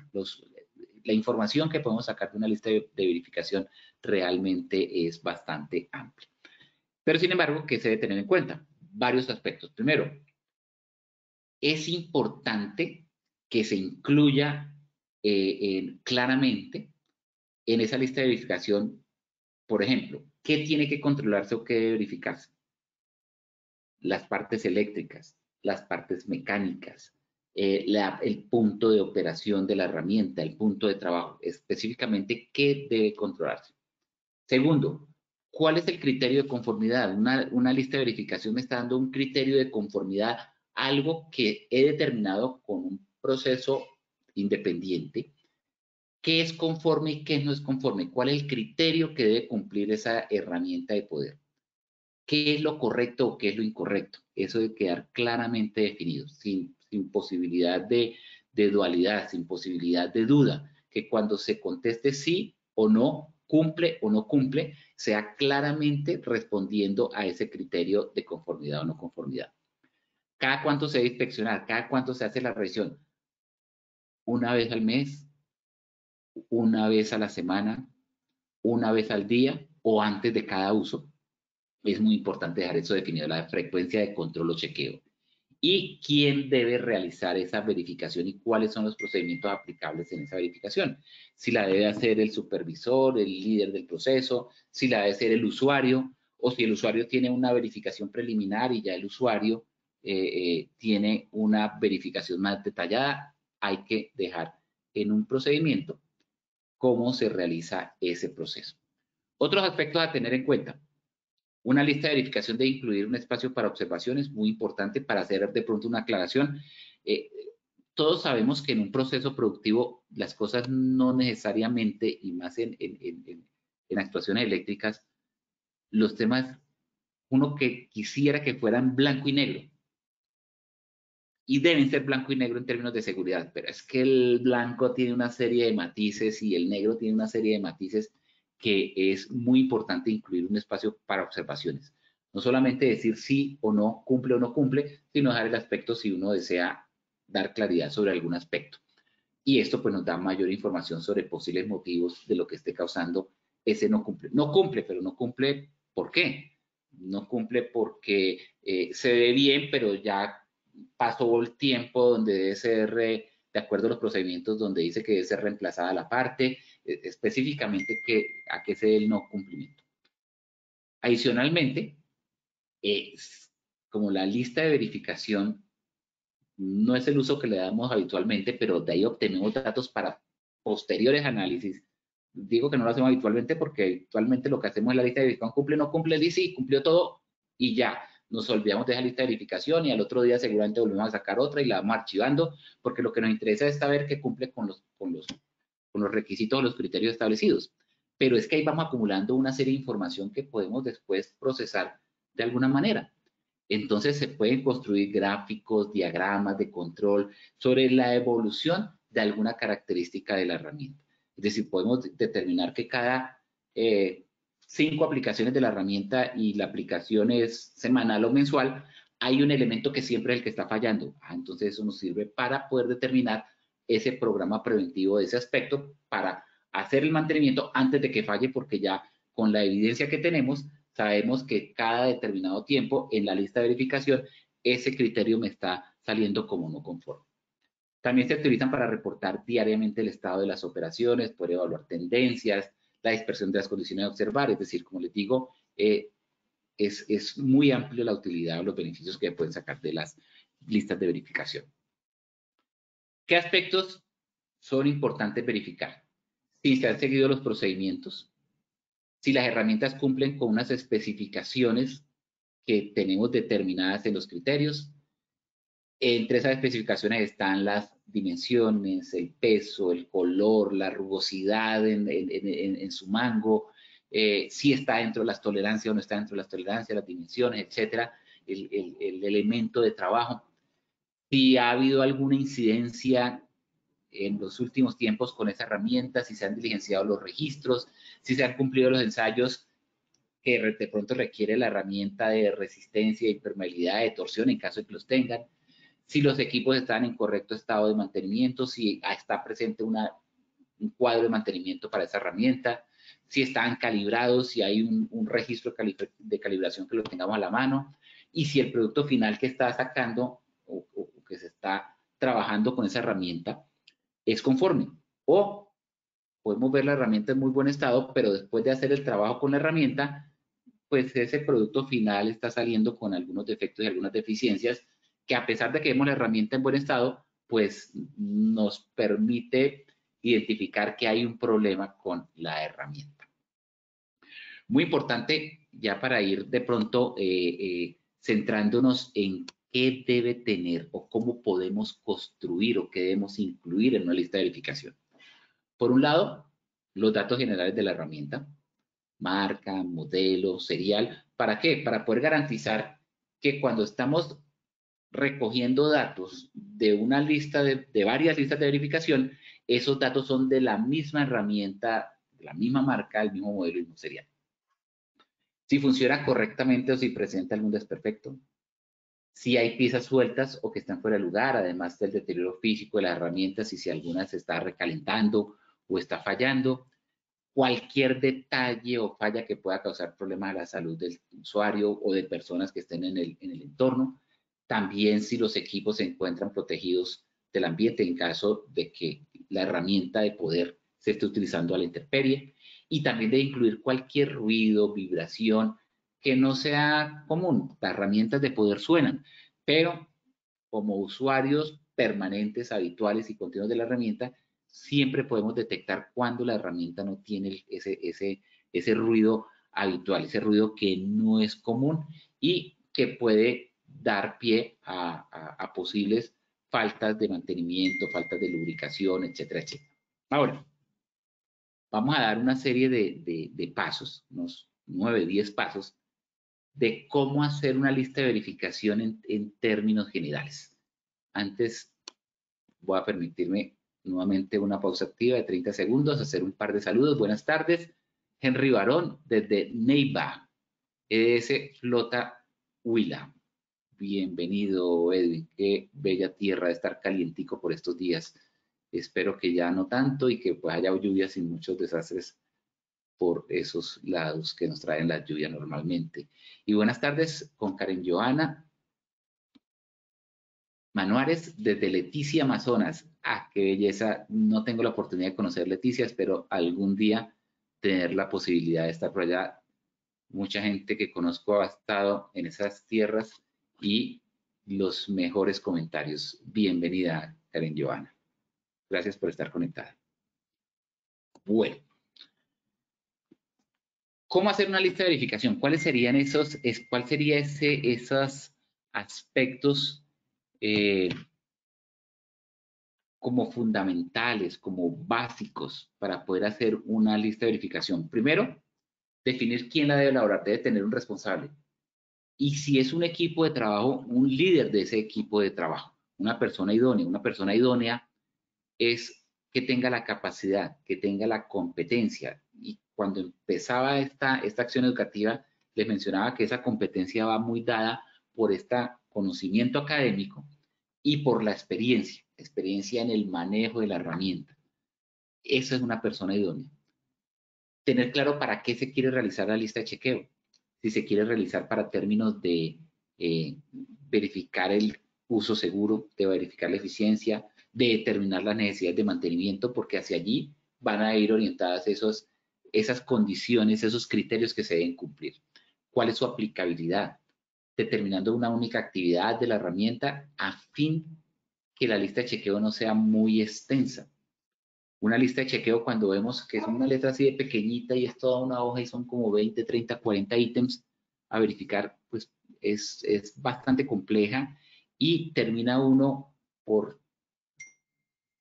S3: la información que podemos sacar de una lista de verificación realmente es bastante amplia. Pero, sin embargo, ¿qué se debe tener en cuenta? Varios aspectos. Primero, es importante que se incluya claramente en esa lista de verificación, por ejemplo, ¿qué tiene que controlarse o qué debe verificarse? Las partes eléctricas, las partes mecánicas, el punto de operación de la herramienta, el punto de trabajo, específicamente qué debe controlarse. Segundo, ¿cuál es el criterio de conformidad? Una lista de verificación me está dando un criterio de conformidad, algo que he determinado con un proceso independiente, qué es conforme y qué no es conforme, cuál es el criterio que debe cumplir esa herramienta de poder. qué es lo correcto o qué es lo incorrecto. Eso debe quedar claramente definido, sin posibilidad de dualidad, sin posibilidad de duda, que cuando se conteste sí o no, cumple o no cumple, sea claramente respondiendo a ese criterio de conformidad o no conformidad. ¿Cada cuánto se debe inspeccionar? ¿Cada cuánto se hace la revisión? ¿Una vez al mes? ¿Una vez a la semana? ¿Una vez al día? ¿O antes de cada uso? Es muy importante dejar eso definido, la frecuencia de control o chequeo. Y quién debe realizar esa verificación y cuáles son los procedimientos aplicables en esa verificación. Si la debe hacer el supervisor, el líder del proceso, si la debe hacer el usuario, o si el usuario tiene una verificación preliminar y ya el usuario tiene una verificación más detallada, hay que dejar en un procedimiento cómo se realiza ese proceso. Otros aspectos a tener en cuenta. Una lista de verificación debe incluir un espacio para observaciones, muy importante para hacer de pronto una aclaración. Todos sabemos que en un proceso productivo las cosas no necesariamente, y más en actuaciones eléctricas, los temas, uno que quisiera que fueran blanco y negro. Y deben ser blanco y negro en términos de seguridad, pero es que el blanco tiene una serie de matices y el negro tiene una serie de matices que es muy importante incluir un espacio para observaciones. No solamente decir sí o no cumple, sino dejar el aspecto si uno desea dar claridad sobre algún aspecto. Y esto pues nos da mayor información sobre posibles motivos de lo que esté causando ese no cumple. No cumple, pero no cumple ¿por qué? No cumple porque se ve bien, pero ya pasó el tiempo donde debe ser, de acuerdo a los procedimientos, donde dice que debe ser reemplazada la parte, específicamente a qué se debe el no cumplimiento. Adicionalmente, como la lista de verificación no es el uso que le damos habitualmente, pero de ahí obtenemos datos para posteriores análisis. Digo que no lo hacemos habitualmente porque habitualmente lo que hacemos es la lista de verificación, cumple, no cumple, dice sí, cumplió todo y ya. Nos olvidamos de esa lista de verificación y al otro día seguramente volvemos a sacar otra y la vamos archivando, porque lo que nos interesa es saber que cumple con los requisitos o los criterios establecidos. Pero es que ahí vamos acumulando una serie de información que podemos después procesar de alguna manera. Entonces se pueden construir gráficos, diagramas de control sobre la evolución de alguna característica de la herramienta. Es decir, podemos determinar que cada 5 aplicaciones de la herramienta y la aplicación es semanal o mensual, hay un elemento que siempre es el que está fallando. Entonces eso nos sirve para poder determinar ese programa preventivo de ese aspecto para hacer el mantenimiento antes de que falle, porque ya con la evidencia que tenemos sabemos que cada determinado tiempo en la lista de verificación ese criterio me está saliendo como no conforme. También se utilizan para reportar diariamente el estado de las operaciones, poder evaluar tendencias, la dispersión de las condiciones a observar, es decir, como les digo, es muy amplio la utilidad o los beneficios que pueden sacar de las listas de verificación. ¿Qué aspectos son importantes verificar? Si se han seguido los procedimientos, si las herramientas cumplen con unas especificaciones que tenemos determinadas en los criterios. Entre esas especificaciones están las dimensiones, el peso, el color, la rugosidad en su mango, si está dentro de las tolerancias o no está dentro de las tolerancias, las dimensiones, etcétera, el elemento de trabajo. Si ha habido alguna incidencia en los últimos tiempos con esa herramienta, si se han diligenciado los registros, si se han cumplido los ensayos que de pronto requiere la herramienta de resistencia y permeabilidad de torsión en caso de que los tengan, si los equipos están en correcto estado de mantenimiento, si está presente un cuadro de mantenimiento para esa herramienta, si están calibrados, si hay un registro de calibración que lo tengamos a la mano, y si el producto final que está sacando o que se está trabajando con esa herramienta es conforme. O podemos ver la herramienta en muy buen estado, pero después de hacer el trabajo con la herramienta, pues ese producto final está saliendo con algunos defectos y algunas deficiencias que, a pesar de que vemos la herramienta en buen estado, pues nos permite identificar que hay un problema con la herramienta. Muy importante, ya para ir de pronto centrándonos en qué debe tener o cómo podemos construir o qué debemos incluir en una lista de verificación. Por un lado, los datos generales de la herramienta. marca, modelo, serial. ¿Para qué? Para poder garantizar que cuando estamos recogiendo datos de una lista de varias listas de verificación, esos datos son de la misma herramienta, de la misma marca, el mismo modelo y el mismo serial. Si funciona correctamente o si presenta algún desperfecto. Si hay piezas sueltas o que están fuera de lugar, además del deterioro físico de las herramientas y si alguna se está recalentando o está fallando. Cualquier detalle o falla que pueda causar problemas a la salud del usuario o de personas que estén en el entorno. También si los equipos se encuentran protegidos del ambiente en caso de que la herramienta de poder se esté utilizando a la intemperie. Y también de incluir cualquier ruido, vibración que no sea común. Las herramientas de poder suenan, pero como usuarios permanentes, habituales y continuos de la herramienta, siempre podemos detectar cuando la herramienta no tiene ese ruido habitual, ese ruido que no es común y que puede dar pie a posibles faltas de mantenimiento, faltas de lubricación, etcétera, etcétera. Ahora, vamos a dar una serie de pasos, unos 9, 10 pasos, de cómo hacer una lista de verificación en términos generales. Antes voy a permitirme nuevamente una pausa activa de 30 segundos, hacer un par de saludos. Buenas tardes. Henry Barón, desde Neiva, EDS Flota Huila. Bienvenido, Edwin. Qué bella tierra de estar calientico por estos días. Espero que ya no tanto y que pues haya lluvias y muchos desastres por esos lados que nos traen la lluvia normalmente. Y buenas tardes con Karen Johanna Manuares desde Leticia, Amazonas. Ah, qué belleza. No tengo la oportunidad de conocer Leticia, espero algún día tener la posibilidad de estar por allá. Mucha gente que conozco ha estado en esas tierras y los mejores comentarios. Bienvenida, Karen Johanna. Gracias por estar conectada. Bueno, ¿cómo hacer una lista de verificación? ¿Cuáles serían esos aspectos como fundamentales, como básicos para poder hacer una lista de verificación? Primero, definir quién la debe elaborar, debe tener un responsable. Y si es un equipo de trabajo, un líder de ese equipo de trabajo, una persona idónea. Una persona idónea es que tenga la capacidad, que tenga la competencia. Y cuando empezaba esta acción educativa, les mencionaba que esa competencia va muy dada por este conocimiento académico y por la experiencia en el manejo de la herramienta. Esa es una persona idónea. Tener claro para qué se quiere realizar la lista de chequeo. Si se quiere realizar para términos de verificar el uso seguro, de verificar la eficiencia, de determinar las necesidades de mantenimiento, porque hacia allí van a ir orientadas esas condiciones, esos criterios que se deben cumplir. ¿Cuál es su aplicabilidad? Determinando una única actividad de la herramienta a fin que la lista de chequeo no sea muy extensa. Una lista de chequeo, cuando vemos que es una letra así de pequeñita y es toda una hoja y son como 20, 30, 40 ítems a verificar, pues es bastante compleja y termina uno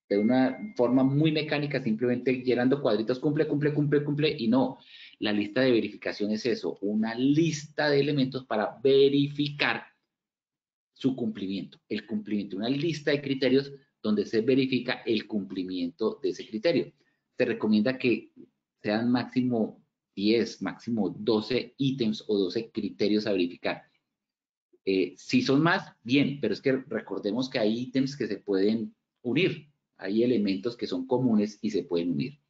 S3: de una forma muy mecánica, simplemente llenando cuadritos, cumple, y no. La lista de verificación es eso, una lista de elementos para verificar su cumplimiento, el cumplimiento, una lista de criterios donde se verifica el cumplimiento de ese criterio. Se recomienda que sean máximo 10, máximo 12 ítems o 12 criterios a verificar. Si son más, bien, pero es que recordemos que hay ítems que se pueden unir, hay elementos que son comunes y se pueden unir.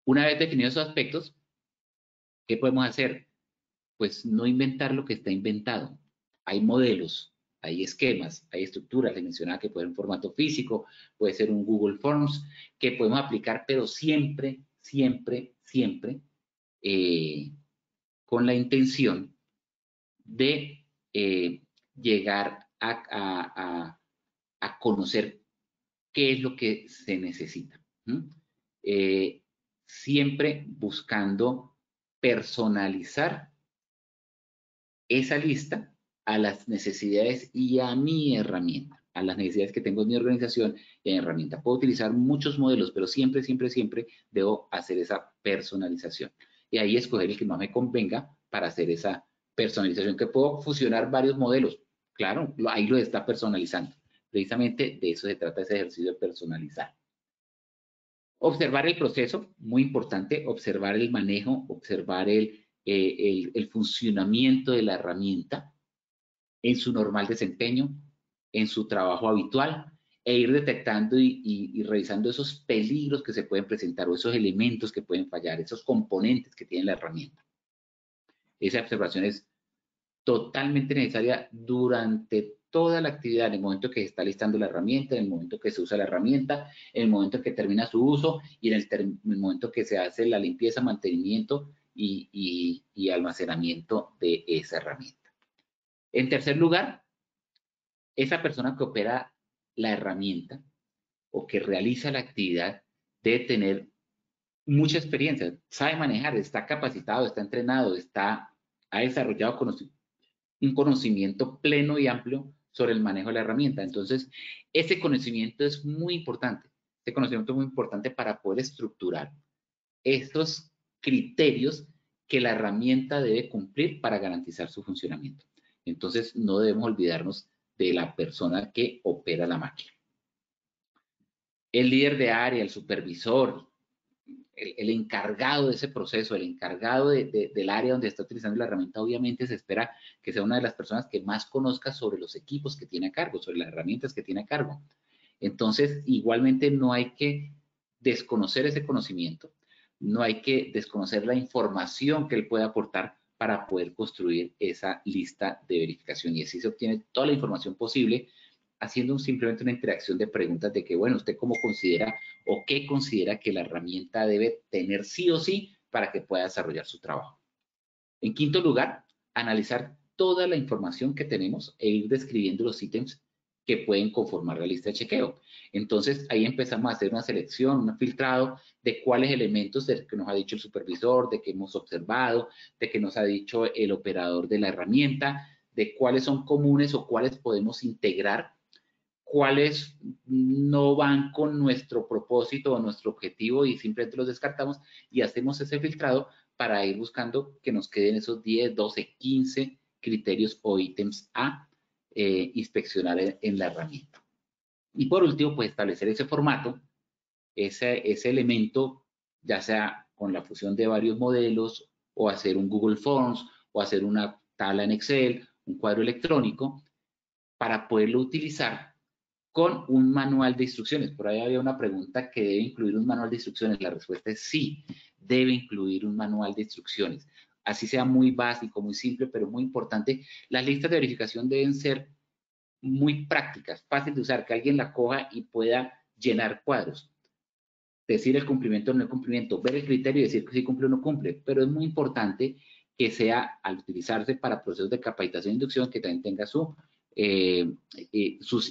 S3: Una vez definidos esos aspectos, ¿qué podemos hacer? Pues no inventar lo que está inventado. Hay modelos, hay esquemas, hay estructuras. Les mencionaba que puede ser un formato físico, puede ser un Google Forms, que podemos aplicar, pero siempre, siempre, siempre con la intención de llegar a conocer qué es lo que se necesita. Siempre buscando personalizar esa lista a las necesidades y a mi herramienta, a las necesidades que tengo en mi organización y en mi herramienta. Puedo utilizar muchos modelos, pero siempre, siempre, siempre debo hacer esa personalización. y ahí escoger el que más me convenga para hacer esa personalización, que puedo fusionar varios modelos. Claro, ahí lo está personalizando. Precisamente de eso se trata ese ejercicio de personalizar. Observar el proceso, muy importante, observar el manejo, observar el funcionamiento de la herramienta en su normal desempeño, en su trabajo habitual, e ir detectando y revisando esos peligros que se pueden presentar o esos elementos que pueden fallar, esos componentes que tiene la herramienta. Esa observación es totalmente necesaria durante toda la actividad, en el momento que se está listando la herramienta, en el momento que se usa la herramienta, en el momento que termina su uso y en el momento que se hace la limpieza, mantenimiento y almacenamiento de esa herramienta. En tercer lugar, esa persona que opera la herramienta o que realiza la actividad debe tener mucha experiencia, sabe manejar, está capacitado, está entrenado, ha desarrollado un conocimiento pleno y amplio sobre el manejo de la herramienta. Entonces, ese conocimiento es muy importante. Ese conocimiento es muy importante para poder estructurar estos criterios que la herramienta debe cumplir para garantizar su funcionamiento. Entonces, no debemos olvidarnos de la persona que opera la máquina. El líder de área, el supervisor, el encargado de ese proceso, el encargado del área donde está utilizando la herramienta, obviamente se espera que sea una de las personas que más conozca sobre los equipos que tiene a cargo, sobre las herramientas que tiene a cargo. Entonces, igualmente no hay que desconocer ese conocimiento, no hay que desconocer la información que él puede aportar para poder construir esa lista de verificación, y así se obtiene toda la información posible haciendo simplemente una interacción de preguntas de que, bueno, ¿usted cómo considera o qué considera que la herramienta debe tener sí o sí para que pueda desarrollar su trabajo? En quinto lugar, analizar toda la información que tenemos e ir describiendo los ítems que pueden conformar la lista de chequeo. Entonces, ahí empezamos a hacer una selección, un filtrado de cuáles elementos de que nos ha dicho el supervisor, de que hemos observado, de que nos ha dicho el operador de la herramienta, de cuáles son comunes o cuáles podemos integrar, cuáles no van con nuestro propósito o nuestro objetivo y simplemente los descartamos, y hacemos ese filtrado para ir buscando que nos queden esos 10, 12, 15 criterios o ítems a inspeccionar en la herramienta. Y por último, pues establecer ese formato, ese elemento, ya sea con la fusión de varios modelos o hacer un Google Forms o hacer una tabla en Excel, un cuadro electrónico, para poderlo utilizar con un manual de instrucciones. Por ahí había una pregunta que debe incluir un manual de instrucciones. La respuesta es sí, debe incluir un manual de instrucciones. Así sea muy básico, muy simple, pero muy importante. Las listas de verificación deben ser muy prácticas, fácil de usar, que alguien la coja y pueda llenar cuadros. Decir el cumplimiento o no el cumplimiento, ver el criterio y decir que sí cumple o no cumple. Pero es muy importante que sea, al utilizarse para procesos de capacitación e inducción, que también tenga sus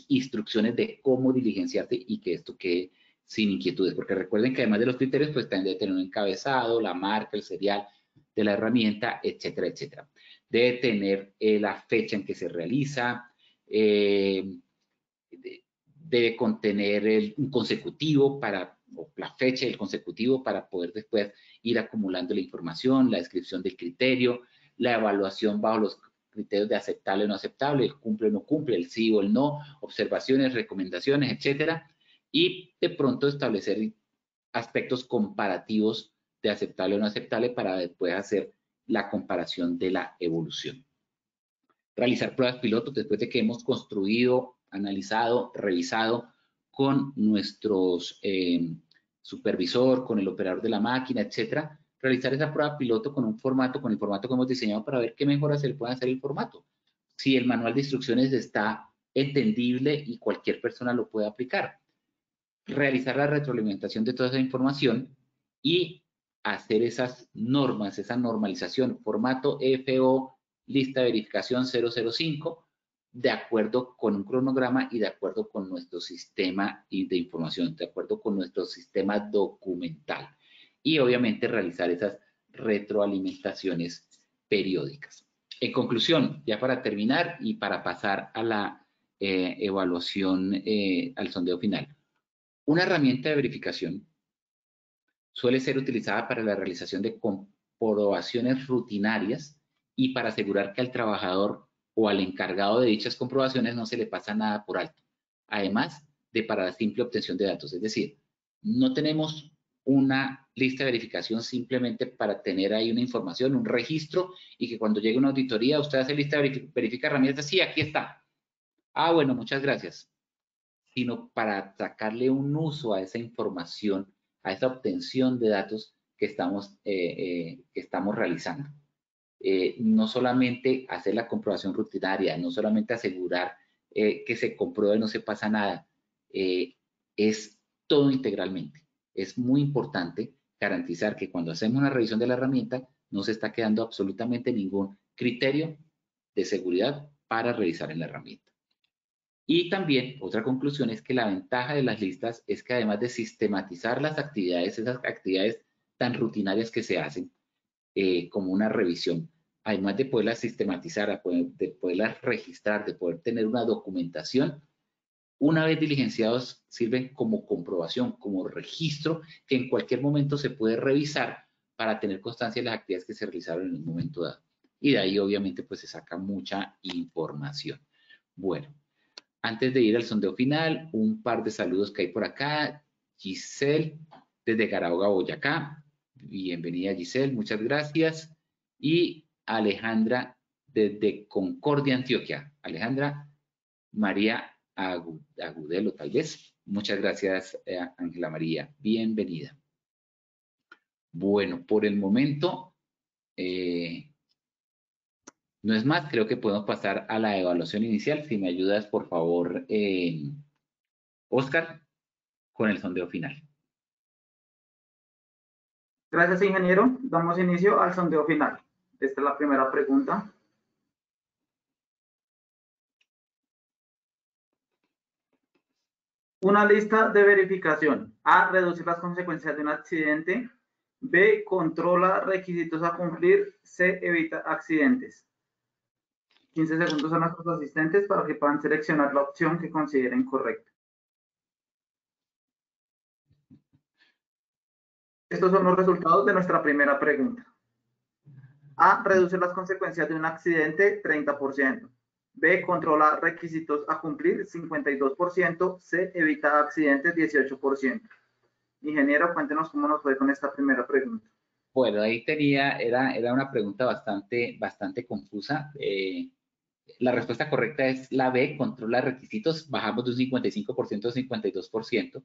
S3: instrucciones de cómo diligenciarte y que esto quede sin inquietudes, porque recuerden que además de los criterios, pues también debe tener un encabezado, la marca, el serial de la herramienta, etcétera, etcétera. Debe tener la fecha en que se realiza, debe contener un consecutivo o la fecha del consecutivo para poder después ir acumulando la información, la descripción del criterio, la evaluación bajo los criterios de aceptable o no aceptable, el cumple o no cumple, el sí o el no, observaciones, recomendaciones, etcétera, y de pronto establecer aspectos comparativos de aceptable o no aceptable para después hacer la comparación de la evolución. Realizar pruebas pilotos después de que hemos construido, analizado, revisado con nuestros supervisor, con el operador de la máquina, etcétera. Realizar esa prueba piloto con el formato que hemos diseñado para ver qué mejoras se le pueden hacer el formato. Si el manual de instrucciones está entendible y cualquier persona lo puede aplicar. Realizar la retroalimentación de toda esa información y hacer esas normas, esa normalización, formato FO, lista de verificación 005, de acuerdo con un cronograma y de acuerdo con nuestro sistema de información, de acuerdo con nuestro sistema documental. Y obviamente realizar esas retroalimentaciones periódicas. En conclusión, ya para terminar y para pasar a la evaluación, al sondeo final. Una herramienta de verificación suele ser utilizada para la realización de comprobaciones rutinarias y para asegurar que al trabajador o al encargado de dichas comprobaciones no se le pasa nada por alto. Además de para la simple obtención de datos. Es decir, no tenemos una lista de verificación simplemente para tener ahí una información, un registro, y que cuando llegue una auditoría usted hace lista de verifica herramientas, sí, aquí está. Ah, bueno, muchas gracias. Sino para sacarle un uso a esa información, a esa obtención de datos que estamos realizando. No solamente hacer la comprobación rutinaria, no solamente asegurar que se compruebe, no se pasa nada, es todo integralmente. Es muy importante garantizar que cuando hacemos una revisión de la herramienta no se está quedando absolutamente ningún criterio de seguridad para revisar en la herramienta. Y también otra conclusión es que la ventaja de las listas es que además de sistematizar las actividades, esas actividades tan rutinarias que se hacen, como una revisión, además de poderlas sistematizar, de poderlas registrar, de poder tener una documentación, una vez diligenciados sirven como comprobación, como registro que en cualquier momento se puede revisar para tener constancia de las actividades que se realizaron en un momento dado. Y de ahí obviamente pues se saca mucha información. Bueno, antes de ir al sondeo final, un par de saludos que hay por acá. Giselle, desde Garauga, Boyacá. Bienvenida, Giselle, muchas gracias. Y Alejandra, desde Concordia, Antioquia. Alejandra María Agudelo, tal vez. Muchas gracias, Ángela María. Bienvenida. Bueno, por el momento, no es más, creo que podemos pasar a la evaluación inicial. Si me ayudas, por favor, Oscar, con el sondeo final.
S2: Gracias, ingeniero. Damos inicio al sondeo final. Esta es la primera pregunta. Una lista de verificación. A, reducir las consecuencias de un accidente. B, controla requisitos a cumplir. C, evita accidentes. 15 segundos a nuestros asistentes para que puedan seleccionar la opción que consideren correcta. Estos son los resultados de nuestra primera pregunta. A, reducir las consecuencias de un accidente, 30%. B, controla requisitos a cumplir, 52%. C, evita accidentes, 18%. Ingeniero, cuéntenos cómo nos fue con esta primera pregunta.
S3: Bueno, ahí era una pregunta bastante confusa. La respuesta correcta es la B, controla requisitos, bajamos de un 55% a 52%.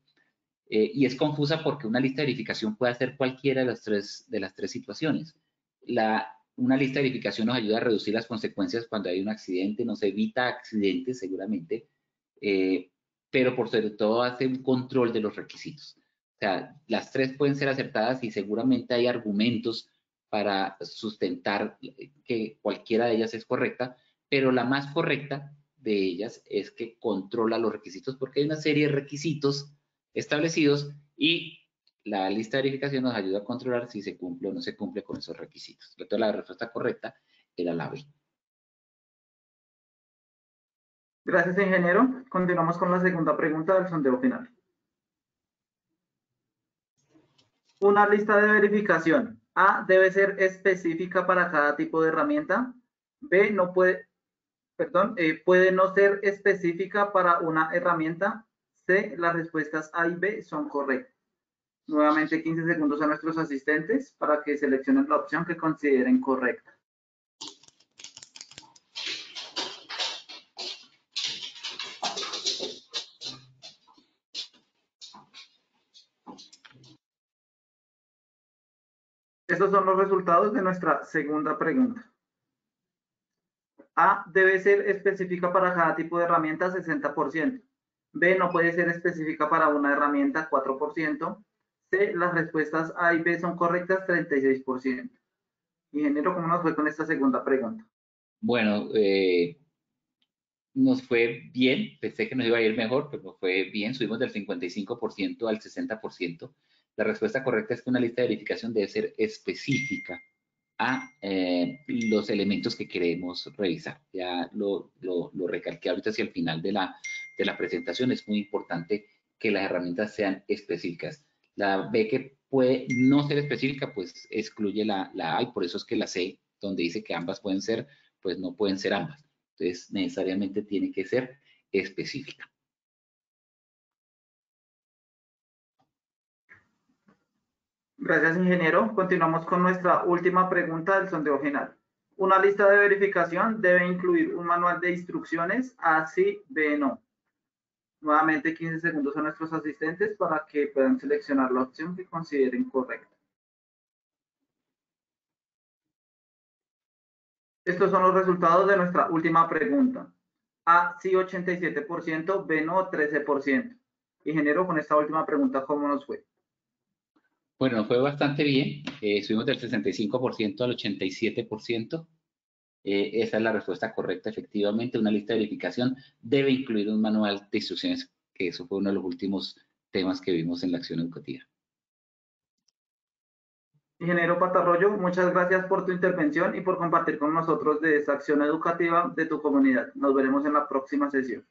S3: Y es confusa porque una lista de verificación puede hacer cualquiera de las tres situaciones. Una lista de verificación nos ayuda a reducir las consecuencias cuando hay un accidente, nos evita accidentes seguramente, pero por sobre todo hace un control de los requisitos. O sea, las tres pueden ser acertadas y seguramente hay argumentos para sustentar que cualquiera de ellas es correcta, pero la más correcta de ellas es que controla los requisitos porque hay una serie de requisitos establecidos y la lista de verificación nos ayuda a controlar si se cumple o no se cumple con esos requisitos. Entonces, la respuesta correcta era la B.
S2: Gracias, ingeniero. Continuamos con la segunda pregunta del sondeo final. Una lista de verificación. A, debe ser específica para cada tipo de herramienta. B, puede no ser específica para una herramienta. C, las respuestas A y B son correctas. Nuevamente 15 segundos a nuestros asistentes para que seleccionen la opción que consideren correcta. Estos son los resultados de nuestra segunda pregunta. A, debe ser específica para cada tipo de herramienta, 60%. B, no puede ser específica para una herramienta, 4%. C, las respuestas A y B son correctas, 36%. Ingeniero, ¿cómo nos fue con esta segunda pregunta?
S3: Bueno, nos fue bien, pensé que nos iba a ir mejor, pero nos fue bien, subimos del 55% al 60%. La respuesta correcta es que una lista de verificación debe ser específica a los elementos que queremos revisar. Ya lo recalqué ahorita hacia el final de la presentación. Es muy importante que las herramientas sean específicas. La B que puede no ser específica, pues excluye la A, y por eso es que la C, donde dice que ambas pueden ser, pues no pueden ser ambas. Entonces, necesariamente tiene que ser específica.
S2: Gracias, ingeniero. Continuamos con nuestra última pregunta del sondeo final. Una lista de verificación debe incluir un manual de instrucciones A, sí, B, no. Nuevamente 15 segundos a nuestros asistentes para que puedan seleccionar la opción que consideren correcta. Estos son los resultados de nuestra última pregunta. A, sí, 87%, B, no, 13%. Ingeniero, con esta última pregunta, ¿cómo nos fue?
S3: Bueno, fue bastante bien. Subimos del 65% al 87%. Esa es la respuesta correcta. Efectivamente, una lista de verificación debe incluir un manual de instrucciones, que eso fue uno de los últimos temas que vimos en la acción educativa.
S2: Ingeniero Patarroyo, muchas gracias por tu intervención y por compartir con nosotros de esta acción educativa de tu comunidad. Nos veremos en la próxima sesión.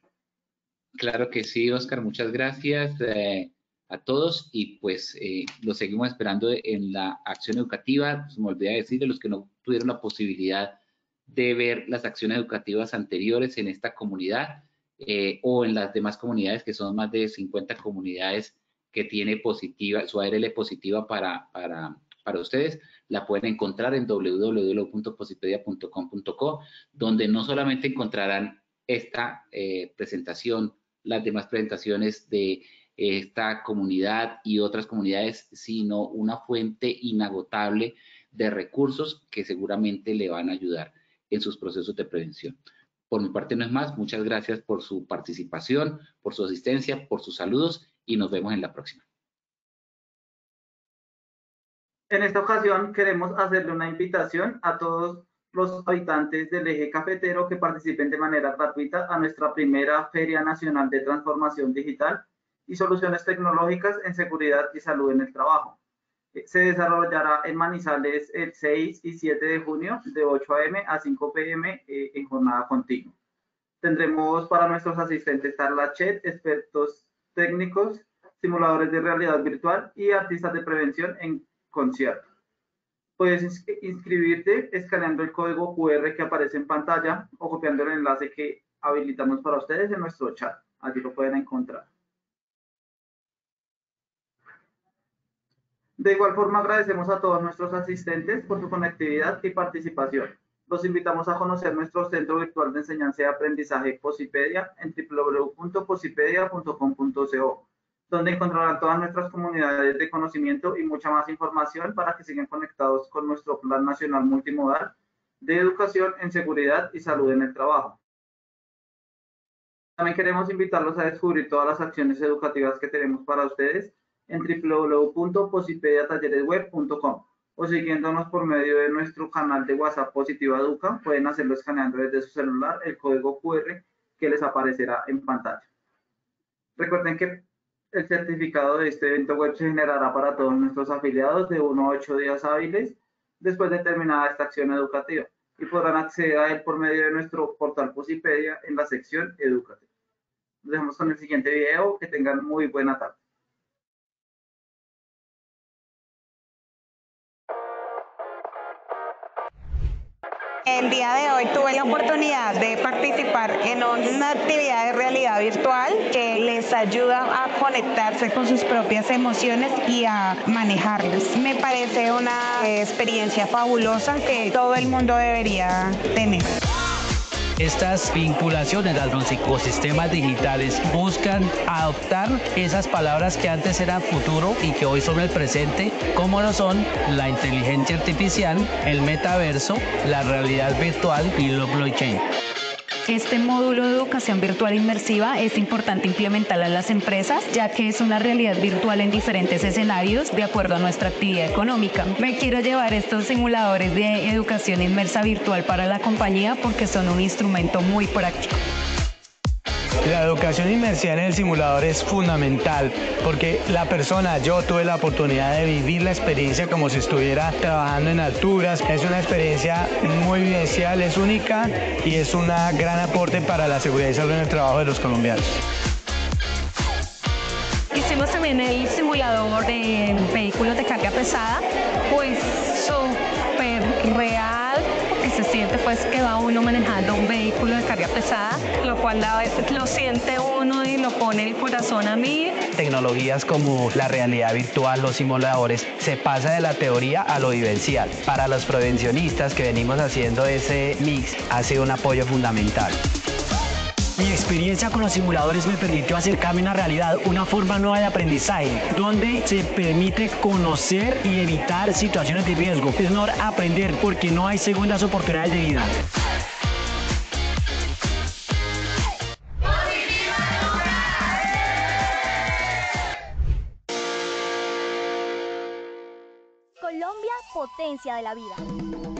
S3: Claro que sí, Oscar. Muchas gracias a todos, y pues los seguimos esperando en la acción educativa. Se me olvidó decir, de los que no tuvieron la posibilidad de ver las acciones educativas anteriores en esta comunidad o en las demás comunidades, que son más de 50 comunidades que tiene positiva, su ARL positiva para ustedes, la pueden encontrar en www.posipedia.com.co, donde no solamente encontrarán esta presentación, las demás presentaciones de esta comunidad y otras comunidades, sino una fuente inagotable de recursos que seguramente le van a ayudar en sus procesos de prevención. Por mi parte no es más. Muchas gracias por su participación, por su asistencia, por sus saludos, y nos vemos en la próxima.
S2: En esta ocasión queremos hacerle una invitación a todos los habitantes del eje cafetero que participen de manera gratuita a nuestra primera Feria Nacional de Transformación Digital y Soluciones Tecnológicas en Seguridad y Salud en el Trabajo. Se desarrollará en Manizales el 6 y 7 de junio de 8 a.m. a 5 p.m. En jornada continua. Tendremos para nuestros asistentes charla chat, expertos técnicos, simuladores de realidad virtual y artistas de prevención en concierto. Puedes inscribirte escaneando el código QR que aparece en pantalla o copiando el enlace que habilitamos para ustedes en nuestro chat. Allí lo pueden encontrar. De igual forma, agradecemos a todos nuestros asistentes por su conectividad y participación. Los invitamos a conocer nuestro centro virtual de enseñanza y aprendizaje Posipedia en www.posipedia.com.co, donde encontrarán todas nuestras comunidades de conocimiento y mucha más información para que sigan conectados con nuestro Plan Nacional Multimodal de Educación en Seguridad y Salud en el Trabajo. También queremos invitarlos a descubrir todas las acciones educativas que tenemos para ustedes en www.posipediatalleresweb.com o siguiéndonos por medio de nuestro canal de WhatsApp Positiva Educa. Pueden hacerlo escaneando desde su celular el código QR que les aparecerá en pantalla. Recuerden que el certificado de este evento web se generará para todos nuestros afiliados de 1 a 8 días hábiles después de terminada esta acción educativa, y podrán acceder a él por medio de nuestro portal Posipedia en la sección educativa. Nos vemos con el siguiente video. Que tengan muy buena tarde.
S4: El día de hoy tuve la oportunidad de participar en una actividad de realidad virtual que les ayuda a conectarse con sus propias emociones y a manejarlas. Me parece una experiencia fabulosa que todo el mundo debería tener.
S5: Estas vinculaciones a los ecosistemas digitales buscan adoptar esas palabras que antes eran futuro y que hoy son el presente, como lo son la inteligencia artificial, el metaverso, la realidad virtual y el blockchain.
S6: Este módulo de educación virtual inmersiva es importante implementarlo en las empresas, ya que es una realidad virtual en diferentes escenarios de acuerdo a nuestra actividad económica. Me quiero llevar estos simuladores de educación inmersa virtual para la compañía porque son un instrumento muy práctico.
S7: La educación inmersiva en el simulador es fundamental porque yo tuve la oportunidad de vivir la experiencia como si estuviera trabajando en alturas. Es una experiencia muy vivencial, es única y es un gran aporte para la seguridad y salud en el trabajo de los colombianos.
S8: Hicimos también el simulador de vehículos de carga pesada, pues súper real, porque se siente pues que va uno manejando un vehículo de carga pesada, lo cual a veces lo siente uno y lo pone el corazón a mí.
S5: Tecnologías como la realidad virtual, los simuladores, se pasa de la teoría a lo vivencial. Para los prevencionistas que venimos haciendo ese mix, ha sido un apoyo fundamental.
S9: Mi experiencia con los simuladores me permitió acercarme a una realidad, una forma nueva de aprendizaje, donde se permite conocer y evitar situaciones de riesgo. Es mejor aprender porque no hay segundas oportunidades de vida.
S10: Colombia, potencia de la vida.